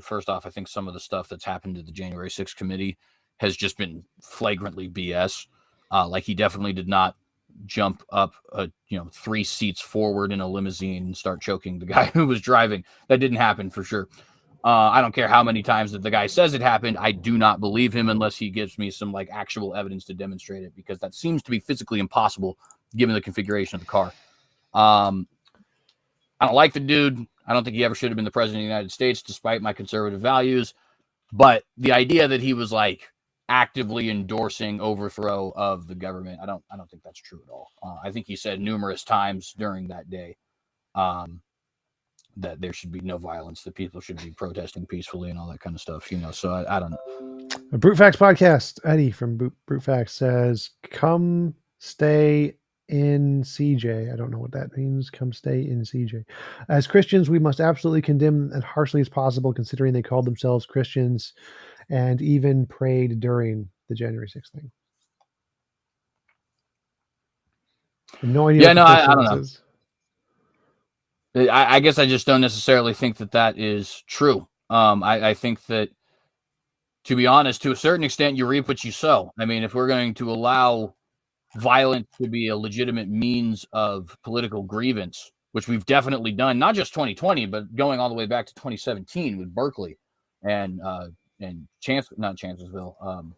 First off, I think some of the stuff that's happened to the January 6th committee has just been flagrantly BS. Like he definitely did not jump up 3 seats forward in a limousine and start choking the guy who was driving. That didn't happen for sure. I don't care how many times that the guy says it happened. I do not believe him unless he gives me some like actual evidence to demonstrate it, because that seems to be physically impossible given the configuration of the car. I don't like the dude. I don't think he ever should have been the president of the United States, despite my conservative values. But the idea that he was like actively endorsing overthrow of the government, I don't think that's true at all. I think he said numerous times during that day that there should be no violence, that people should be protesting peacefully and all that kind of stuff. So I don't know. A Brute Facts podcast. Eddie from Brute Facts says, "Come stay in CJ." I don't know what that means. Come stay in CJ. As Christians, we must absolutely condemn as harshly as possible, considering they called themselves Christians and even prayed during the January 6th thing. No idea. Yeah, no, I don't know. I guess I just don't necessarily think that is true. I think that, to be honest, to a certain extent, you reap what you sow. I mean, if we're going to allow violence to be a legitimate means of political grievance, which we've definitely done, not just 2020, but going all the way back to 2017 with Berkeley and not Chancellorsville,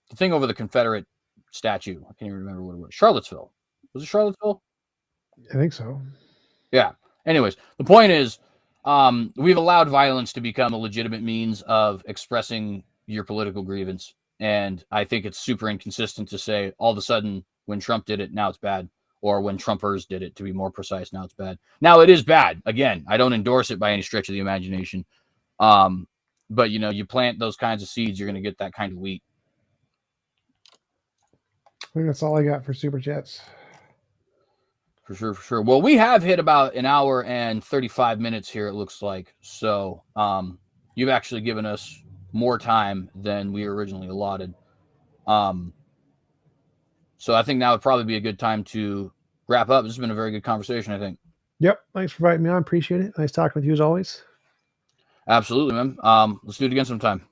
the thing over the Confederate statue. I can't even remember what it was. Charlottesville. Was it Charlottesville? I think so. Yeah. Anyways, the point is, we've allowed violence to become a legitimate means of expressing your political grievance. And I think it's super inconsistent to say all of a sudden when Trump did it, now it's bad. Or when Trumpers did it, to be more precise, now it's bad. Now it is bad. Again, I don't endorse it by any stretch of the imagination. But you plant those kinds of seeds, you're going to get that kind of wheat. I think that's all I got for Super Chats. For sure, for sure. Well, we have hit about an hour and 35 minutes here, it looks like. So you've actually given us more time than we originally allotted. So I think now would probably be a good time to wrap up. This has been a very good conversation, I think. Yep. Thanks for inviting me on. Appreciate it. Nice talking with you as always. Absolutely, man. Let's do it again sometime.